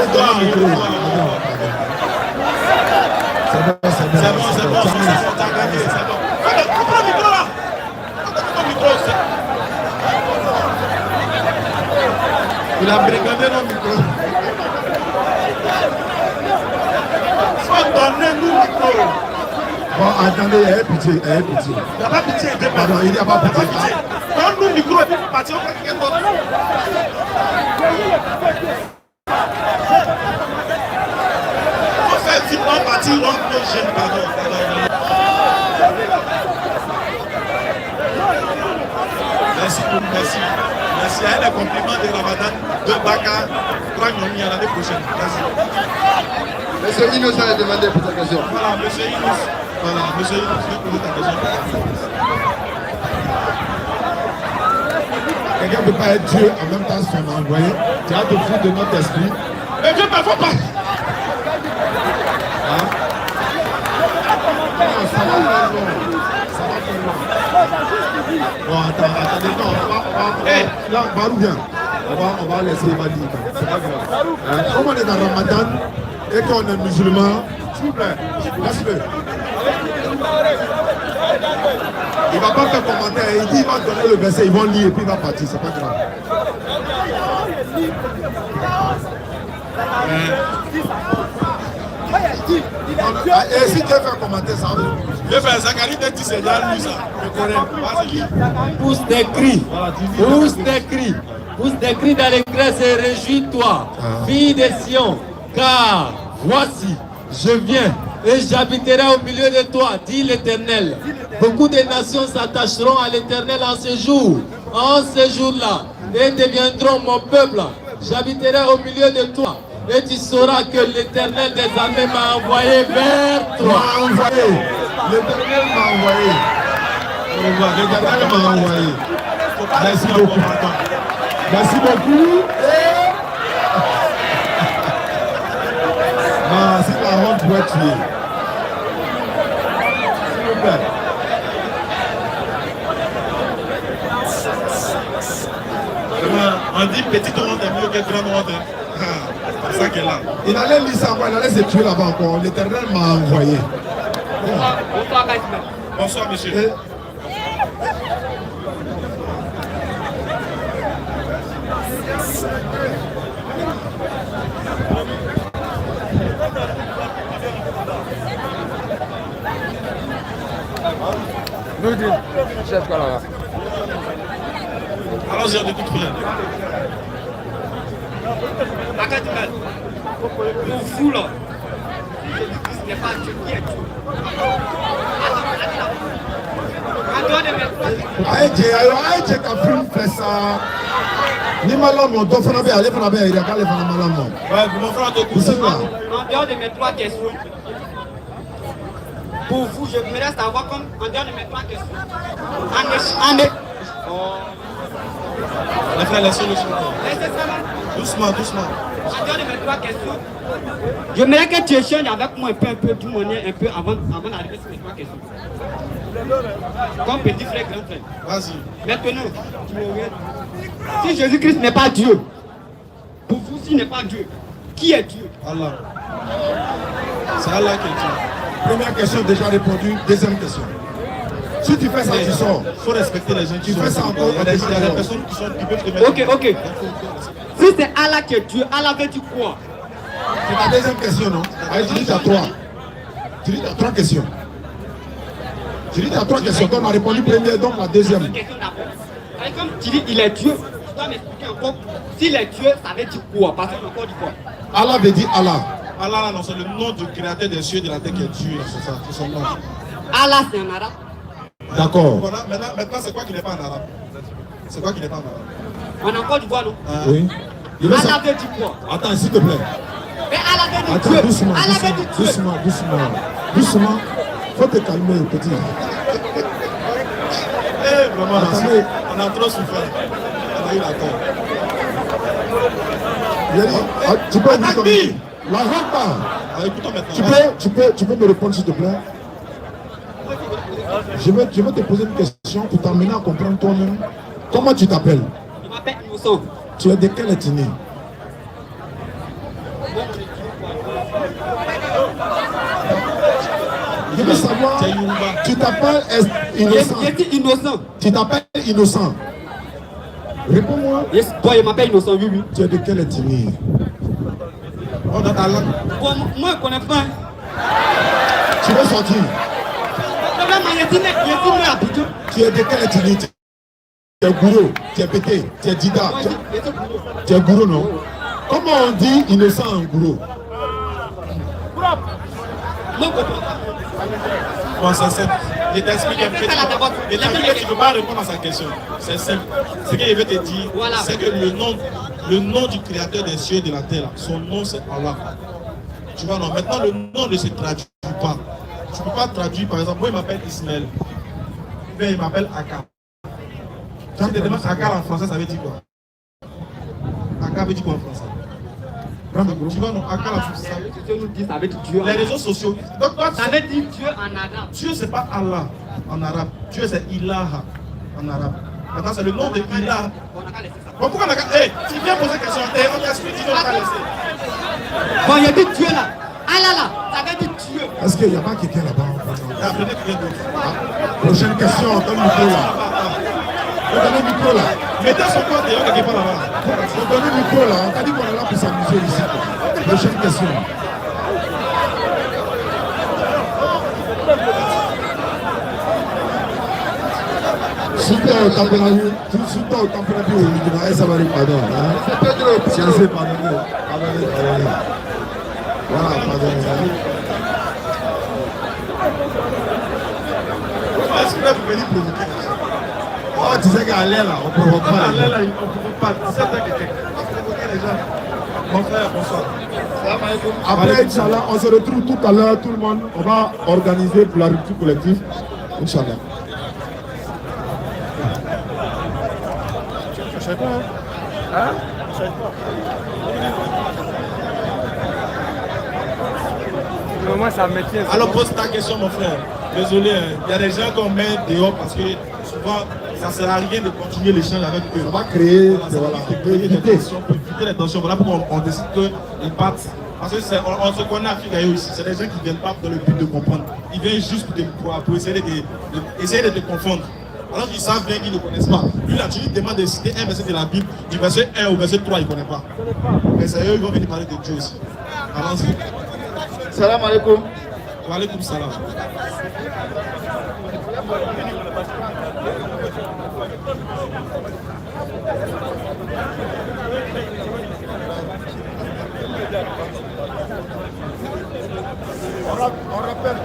C'est bon, c'est bon. C'est bon, c'est bon, t'as gagné, c'est bon. Prends le micro là. Prends le micro. Il a brigandé nos micros. Faut donner nous le micro. Bon, attendez, il y a pitié, il y a pitié. Il n'y a pas pitié, Pardon, il n'y a pas pitié. donne-nous le micro et puis partir au quelqu'un d'autre. En fait, si on partit, on ne gêne pas. Merci beaucoup, merci. Merci. À un compliment de Ramadan de Baka, 3 millions à l'année prochaine. Merci. Monsieur Innocent a demandé pour sa question. Voilà, monsieur Inus. Voilà, monsieur Inus, je vais poser ta question. Quelqu'un ne peut pas être Dieu en même temps son envoyé. Tu as te foutre de notre esprit. Mais Dieu ne faut pas. Hein? Non, ça va faire long. Ça va faire long. Bon, attendez, non, là, Barou vient. On va laisser Madi. C'est pas grave. Comme on est dans Ramadan et qu'on est musulman, s'il vous plaît, laisse-le. Il ne va pas faire commentaire. Il dit qu'il va donner le verset, ils vont lire et puis il va partir. C'est pas grave. Et si tu veux faire commentaire, ça va. Je vais faire Zacharie de 10 c'est déjà lui ça. Je connais. Vas-y. Pousse des cris, pousse des cris, pousse des cris dans les grèces et réjouis-toi, fille de Sion, car voici, je viens et j'habiterai au milieu de toi, dit l'Éternel. Beaucoup de nations s'attacheront à l'Éternel en ce jour, là et deviendront mon peuple. J'habiterai au milieu de toi. Et tu sauras que l'Éternel des armées m'a envoyé vers toi. M'a envoyé. L'Éternel m'a envoyé. L'Éternel m'a envoyé. Merci beaucoup. Merci beaucoup. Ah, c'est la honte pour être tué. S'il vous plaît. On dit petite honte est mieux que grande honte. C'est ça qu'elle a. Il allait lire ça, il allait se tuer là-bas encore. L'Éternel m'a envoyé. Bonsoir, monsieur. Et- Chef Kalala. Allons-y, on écoute rien. Pour vous là, ce n'est pas Dieu qui est Dieu. Aïe, Dieu, ka film fait ça. Ni malam, on doit faire un peu, aller faire un peu, il y a qu'à aller faire un malam. Ouais, mon frère, te Vous savez là. En dehors de mes 3 questions, pour vous, je voudrais savoir comme en dehors de mes 3 questions. Les frères, laissez-le. Laissez ça là. Doucement, doucement. En dehors de mes 3 questions, je voudrais que tu échanges avec moi un peu d'une manière un peu avant d'arriver sur mes 3 questions. Comme petit frère, grand frère. Vas-y. Maintenant, tu me regardes. Si Jésus-Christ n'est pas Dieu, pour vous, s'il n'est pas Dieu, qui est Dieu? Allah. C'est Allah qui est Dieu. Première question déjà répondue. Deuxième question. Si tu fais ça, tu sors. Il faut respecter les gens qui Tu sont fais ça encore. Il y a des personnes qui peuvent te mettre. Ok. Si c'est Allah qui est Dieu, Allah veut dire quoi? C'est ta deuxième question, non? Allez, tu dis t'as 3. Tu dis t'as 3 questions. Tu dis t'as 3 questions. Donc on a répondu première, donc la deuxième. Question d'abord. Comme tu dis, il est Dieu, tu dois m'expliquer encore. S'il est Dieu, ça veut dire quoi? Parce qu'on a encore dit quoi? Allah veut dire Allah. Allah, non, c'est le nom du créateur des cieux et de la terre qui est Dieu. C'est ça, c'est son nom. Allah, c'est en arabe. D'accord. Voilà, maintenant, c'est quoi qui n'est pas en arabe? C'est quoi qui n'est pas en arabe? On a encore du quoi, non? Oui. Allah veut dire quoi? Attends, s'il te plaît. Mais Allah veut dire Attends, Dieu. doucement, Allah veut dire Dieu. doucement. Faut te calmer, petit. Eh, vraiment, Attendez. on a trop souffert. On a eu la tort. Il a dit, tu peux dire comme Attaque-lui. la rampa. Alors, écoutons maintenant. Tu peux me répondre s'il te plaît. Je vais te poser une question pour t'amener à comprendre toi-même. Comment tu t'appelles? Je m'appelle Innocent. Tu es de quelle ethnie? Je veux savoir, C'est Yoruba. tu t'appelles Innocent. Je dis Innocent. Tu t'appelles Innocent. Réponds-moi. Yes, toi, je m'appelle Innocent, oui, oui. Tu es de quelle ethnie? On a ta langue. Bon, moi, je ne connais pas. Tu veux sortir? Je dis Abidjan. Tu es de quelle ethnie? Tu es gourou, tu es pété, tu es dida. Tu es gourou, non? Comment on dit innocent en gourou? Bon, c'est simple. Je t'explique un peu. Tu ne peux pas répondre à sa question. C'est simple. Ce qu'il veut te dire, c'est que le nom du créateur des cieux et de la terre, son nom c'est Allah. Tu vois, non, maintenant le nom ne se traduit pas. Tu ne peux pas traduire, par exemple, moi il m'appelle Ismaël. Bien, il m'appelle Aka. Tu te demandes Aka en français, ça veut dire quoi? Aka veut dire quoi en français? Tu vois, non, Aka en français, Ça veut dire Dieu. les réseaux sociaux. Donc, toi, Ça veut dire Dieu en arabe. Dieu, c'est pas Allah en arabe. Dieu, c'est Ilaha en arabe. Maintenant, c'est le nom de Ilaha. Bon, pourquoi on a. Hey, tu viens poser question, on t'explique, tu ne vas pas laisser. Bon, il y a dit Dieu là. Allah là, ça veut dire Dieu. Est-ce qu'il n'y a pas quelqu'un là-bas? Apprenez quelqu'un d'autre. Prochaine question, donne le micro là. Donne le micro là. Mettez son corps d'ailleurs quelque part là-bas. Donne le micro là. On t'a dit qu'on est là pour s'amuser ici. Prochaine question. Super au température, super au température, ça va aller, pardon. C'est assez, pardonnez. Voilà, pardonnez. Est-ce que là, vous venez provoquer? Oh, tu sais qu'à l'air là, on ne provoque pas. On ne provoque pas. 17 ans quelqu'un. On provoquer les gens. Mon frère, bonsoir. Après, Inch'Allah, on se retrouve tout à l'heure, tout le monde. On va organiser pour la rupture collective. Inch'Allah. Je sais pas. Hein? Je sais pas. Mais moi, ça me tient. Alors, pose ta question, mon frère. Désolé, hein. Il y a des gens qu'on met dehors parce que souvent, ça ne sert à rien de continuer l'échange avec eux. On va créer, Ça va créer des tensions, pour éviter les tensions. Voilà pourquoi on décide qu'ils partent. Parce que on se connaît à Figayo ici. C'est des gens qui ne viennent pas dans le but de comprendre. Ils viennent juste pour essayer de te confondre. Alors qu'ils savent bien qu'ils ne connaissent pas. Lui, là, tu lui demandes de citer un verset de la Bible, du verset 1 au verset 3, il ne connaît pas. Mais c'est eux, ils vont venir parler de Dieu aussi. Allons-y. Salam alaikum. Wa alaikum salam. On rappelle.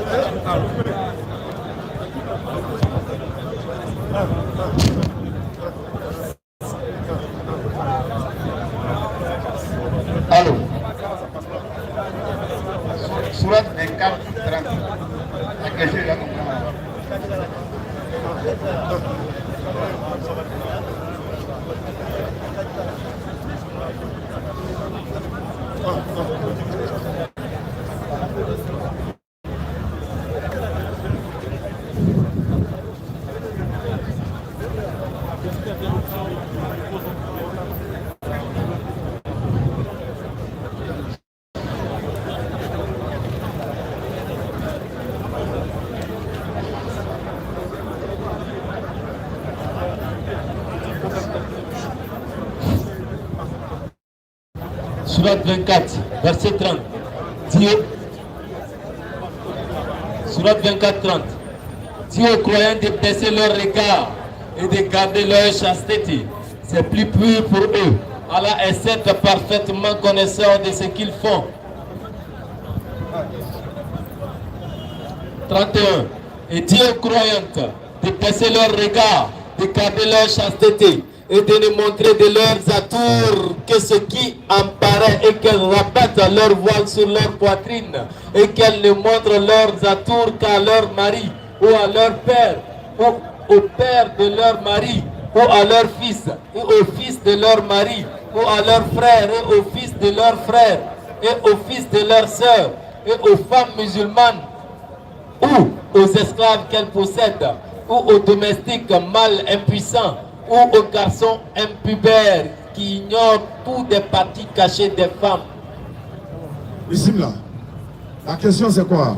Sourate 24, verset 30. Dieu, Sourate 24, 30. Dis aux croyants de baisser leur regard et de garder leur chasteté. C'est plus pur pour eux. Allah est certes parfaitement connaisseur de ce qu'ils font. 31. Et dis aux croyantes de baisser leur regard, de garder leur chasteté et de ne montrer de leurs atours que ce qui en paraît et qu'elles rabattent leur voile sur leur poitrine et qu'elles ne montrent leurs atours qu'à leur mari ou à leur père ou au père de leur mari ou à leur fils ou au fils de leur mari ou à leur frère et au fils de leur frère et au fils de leur sœur et aux femmes musulmanes ou aux esclaves qu'elles possèdent ou aux domestiques mâles impuissants ou aux garçons impubères qui ignorent toutes les parties cachées des femmes. Bismillah. La question c'est quoi?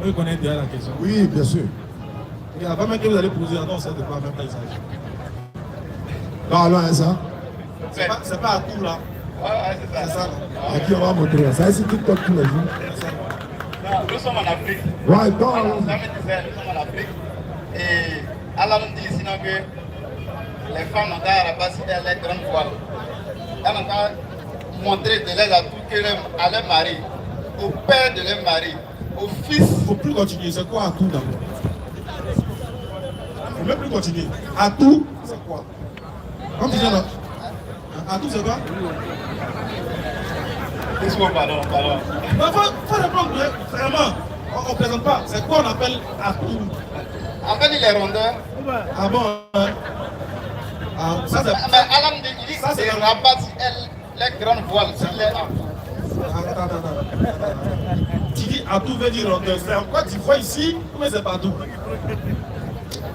Vous connaissez déjà la question. Oui, bien sûr. Il n'y a pas même que vous allez poser, non, c'est de quoi même pas il s'agit. Non, allons à ça. C'est pas à tout là. C'est ça. À qui on va montrer ça? C'est TikTok tous les jours. Nous sommes en Afrique. Ouais, donc. Nous sommes en Afrique. Et Allah nous dit sinon que les femmes n'ont qu'à rabattre les grandes voiles. Elles n'ont qu'à montrer de l'aide à tout à leur mari, au père de leur mari, au fils. Il ne faut plus continuer. C'est quoi à tout d'abord? Il ne faut même plus continuer. À tout, c'est quoi? Comme tu dis là. À tout, c'est quoi? Pardon. Il faut répondre vraiment. On ne présente pas. C'est quoi on appelle à tout? En fait, il est rondeur. Ah bon? Ah, ça c'est. Mais Allah nous dit Ça, c'est de rabattre les grandes voiles sur les âmes. Attends. Tu dis à tout veut dire rondeur. C'est en quoi tu vois ici, mais c'est pas tout.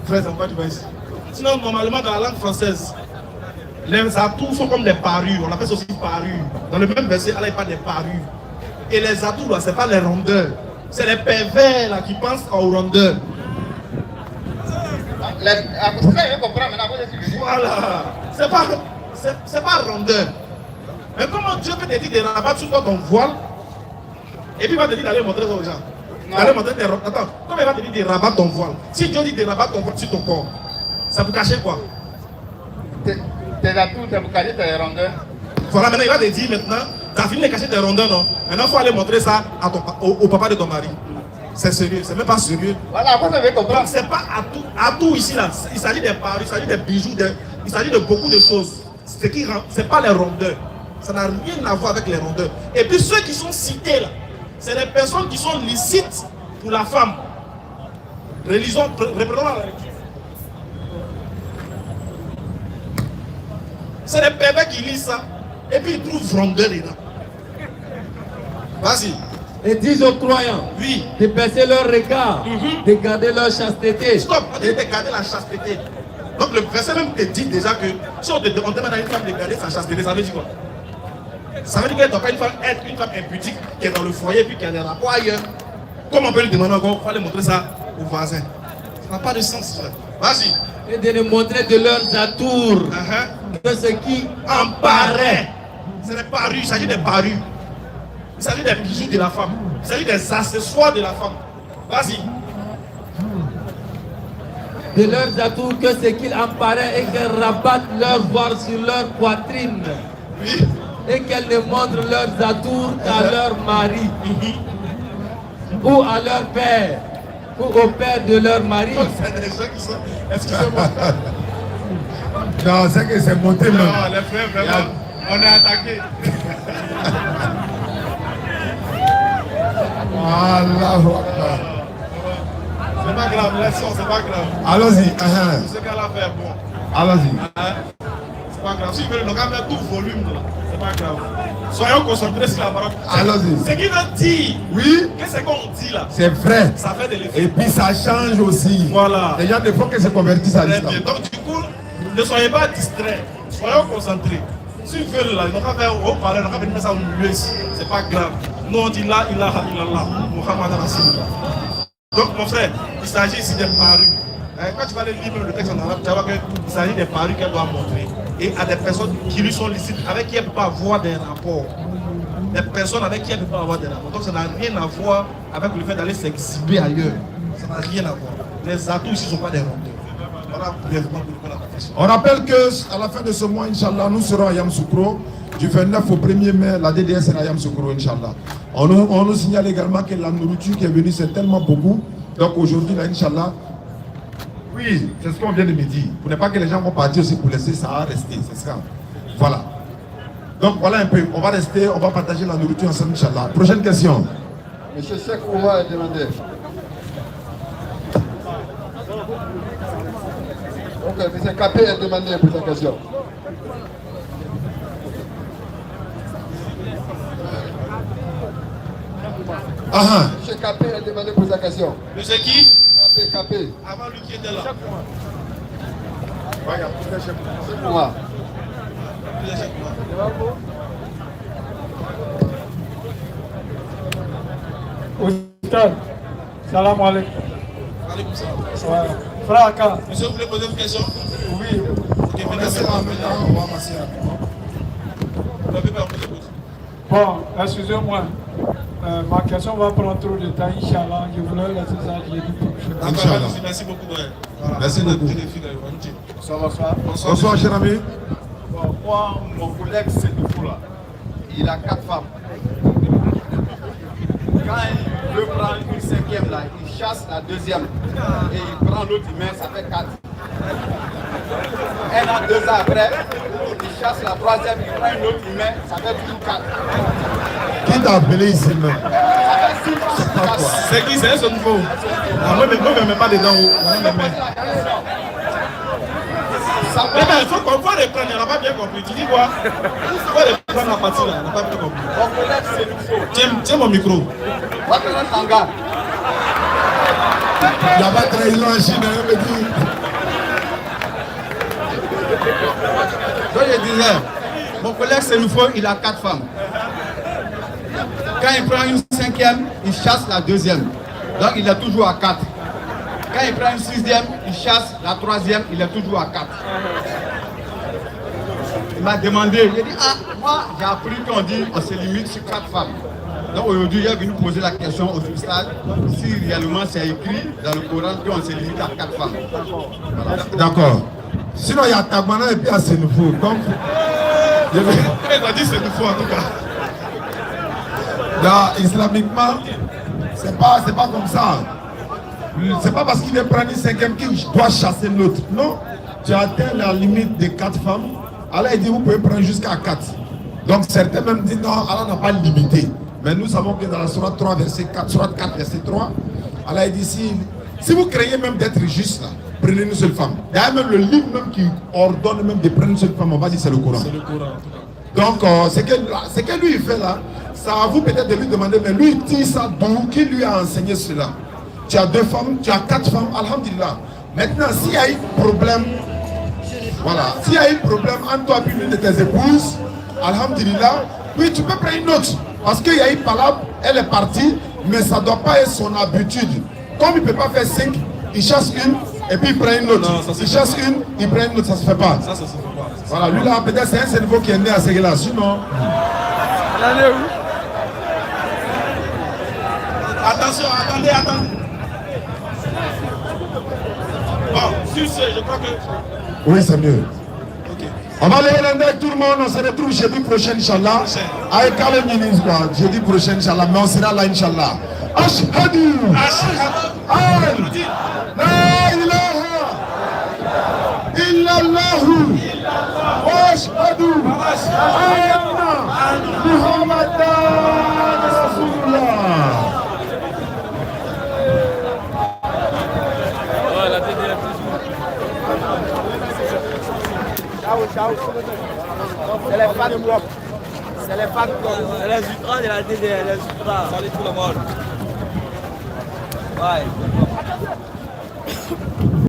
Frère, c'est en quoi tu vois ici? Sinon, normalement, dans la langue française, les atouts sont comme des parures. On appelle ça aussi parures. Dans le même verset, Allah parle des parures. Et les atouts, là, c'est pas les rondeurs. C'est les pervers là, qui pensent aux rondeurs. Voilà. C'est pas rondeur. Mais comment Dieu peut te dire de rabattre sur toi ton voile et puis il va te dire d'aller montrer ça aux gens? D'aller montrer tes... Attends, comment il va te dire de rabattre ton voile? Si Dieu dit de rabattre ton voile sur ton corps, ça vous cacher quoi? Tes atouts, c'est pour cacher tes rondeurs. Voilà, maintenant il va te dire maintenant, tu as fini de cacher tes rondeurs, non? Maintenant il faut aller montrer ça à au papa de ton mari. C'est sérieux, c'est même pas sérieux. Voilà, vous avez compris. Donc c'est pas à tout ici là. Il s'agit des parures, il s'agit des bijoux, il s'agit de beaucoup de choses. C'est pas les rondeurs. Ça n'a rien à voir avec les rondeurs. Et puis ceux qui sont cités là, c'est les personnes qui sont licites pour la femme. Reprenons la lecture. C'est les pervers qui lisent ça. Et puis ils trouvent rondeur dedans. Vas-y. Et dis aux croyants Oui. de baisser leur regard, de garder leur chasteté. Stop, on dit de garder la chasteté. Donc le verset même te dit déjà que si on demande à une femme de garder sa chasteté, ça veut dire quoi? Ça veut dire qu'elle ne doit pas être une femme impudique qui est dans le foyer puis qui a des rapports ailleurs. Comment on peut lui demander encore, il faut aller montrer ça aux voisins? Ça n'a pas de sens. Vas-y. Et de ne montrer de leurs atours que ce qui En paraît. C'est des parures, il s'agit des parures. Il s'agit des bijoux de la femme. Il s'agit des accessoires de la femme. Vas-y. de leurs atours que ce qu'il en paraît et qu'elles rabattent leur voile sur leur poitrine et qu'elles ne montrent leurs atours qu'à leur mari ou à leur père ou au père de leur mari. C'est des gens qui sont... Excusez-moi. Non, c'est que c'est monté même. Non, les frères, vraiment, on est attaqué. Allahu Akbar. C'est pas grave, laissons, c'est pas grave. Allons-y. Ce qu'elle a fait, bon. Allons-y. C'est pas grave. Si vous voulez, on va mettre tout volume là. C'est pas grave. Soyons concentrés sur la parole. Allons-y. Ce qui veut dire, oui, qu'est-ce qu'on dit là? C'est vrai. Ça fait de l'effet. Et puis ça change aussi. Voilà. Les gens, il faut qu'ils se convertissent à l'islam. Donc du coup, ne soyez pas distraits. Soyons concentrés. Si vous voulez là, ils n'ont qu'à faire au parler, ils n'ont qu'à venir ça au milieu. C'est pas grave. Nous on dit là, ilaha illallah, Muhammad Rasulullah. Donc mon frère, il s'agit ici des parus. Quand tu vas lire le texte en arabe, tu vas voir qu'il s'agit des parus qu'elle doit montrer. Et à des personnes qui lui sont licites, avec qui elle ne peut pas avoir des rapports. Des personnes avec qui elle ne peut pas avoir des rapports. Donc ça n'a rien à voir avec le fait d'aller s'exhiber ailleurs. Ça n'a rien à voir. Les atouts ici ne sont pas des rondeurs. Voilà brièvement pour la profession. On rappelle qu'à la fin de ce mois, Inch'Allah, nous serons à Yamoussoukro. Du 29 au 1er mai, la DDS est à Yamoussoukro, Inch'Allah. On nous signale également que la nourriture qui est venue, c'est tellement beaucoup. Donc aujourd'hui, là, Inch'Allah, oui, c'est ce qu'on vient de me dire. Pour ne pas que les gens vont partir aussi pour laisser ça rester. C'est ça. Voilà. Donc voilà un peu. On va rester, on va partager la nourriture ensemble, Inch'Allah. Prochaine question. Monsieur Cheikh Ouva est demandé. Ok, monsieur Capé est demandé pour sa question. Monsieur Capé est demandé pour sa question. Monsieur qui? Capé. Avant lui qui était là. C'est moi. Oustad, salam alaikum. Alaikum salam. Frère Aka. Monsieur, vous voulez poser une question? Oui. Ok, On va passer. Bon, excusez-moi. Ma question va prendre trop de temps, Inch'Allah. Je voulais laisser ça jeudi prochain. D'accord, merci beaucoup. Voilà. Merci beaucoup. Bonsoir. Bonsoir, cher ami. Bon, moi, mon collègue Sédoufou là, il a 4 femmes. Quand il veut prendre une 5e là, il chasse la 2e et il prend l'autre, il met, ça fait 4. Un an, 2 ans après, il chasse la 3e, il prend une autre, il met, ça fait plus 4. Qui t'a appelé ici même? C'est qui? C'est ce nouveau. Moi, je ne me mets pas dedans. Il faut qu'on va reprendre, on n'a pas bien compris. Tu dis quoi? Il faut reprendre la partie là, on n'a pas bien compris. Mon collègue Sédoufou. Tiens mon micro. Il n'y a pas de trahison en Chine, hein, me dit. Donc je disais, mon collègue Sédoufou, il a 4 femmes. Quand il prend une 5e, il chasse la 2e. Donc il est toujours à 4. Quand il prend une 6e, il chasse la 3e, il est toujours à 4. Il m'a demandé, il a dit, moi j'ai appris qu'on dit on se limite sur 4 femmes. Donc aujourd'hui, il est venu poser la question au stade si réellement c'est écrit dans le Coran qu'on se limite à 4 femmes. Voilà. D'accord. Sinon, il y a Tagmana et puis il y a Sénoufou. Donc, il a dit Sénoufou en tout cas. Là, islamiquement, c'est pas comme ça. C'est pas parce qu'il est prendre une 5e qu'il doit chasser l'autre. Non, tu atteins la limite de 4 femmes. Allah dit vous pouvez prendre jusqu'à 4. Donc certains même disent non, Allah n'a pas limité. Mais nous savons que dans la Sourate 3, verset 4, Sourate 4, verset 3, Allah dit si vous craignez même d'être juste là, prenez une seule femme. Il y a même le livre même qui ordonne même de prendre une seule femme. On va dire c'est le Coran. C'est le Coran. Donc ce que lui il fait là, ça va vous peut-être de lui demander, mais lui il dit ça d'où? Qui lui a enseigné cela? Tu as 2 femmes, tu as 4 femmes, alhamdulillah. Maintenant, s'il y a un problème, voilà, s'il y a un problème entre toi et une de tes épouses, alhamdulillah, oui, tu peux prendre une autre. Parce qu'il y a une palabre, elle est partie, mais ça ne doit pas être son habitude. Comme il ne peut pas faire 5, il chasse une et puis il prend une autre. Non, il chasse une, il prend une autre, ça ne se fait pas. Ça se fait pas. Voilà, lui là, peut-être c'est un cerveau qui est né à ce là. Sinon. Attention, attendez. Bon, sur ce, je crois que... Oui, c'est mieux. Okay. On va lever l'un avec tout le monde, on se retrouve jeudi prochain, Inch'Allah. Avec Kalem Yinis, quoi. Jeudi prochain, Inch'Allah, mais on sera là, Inch'Allah. Ashhadu an la ilaha illallahu wa ashhadu anna Muhammadan Rasulullah. C'est les fans propres. C'est les fans propres. C'est les ultras de la DDR, les ultras. Salut tout le monde. Ouais.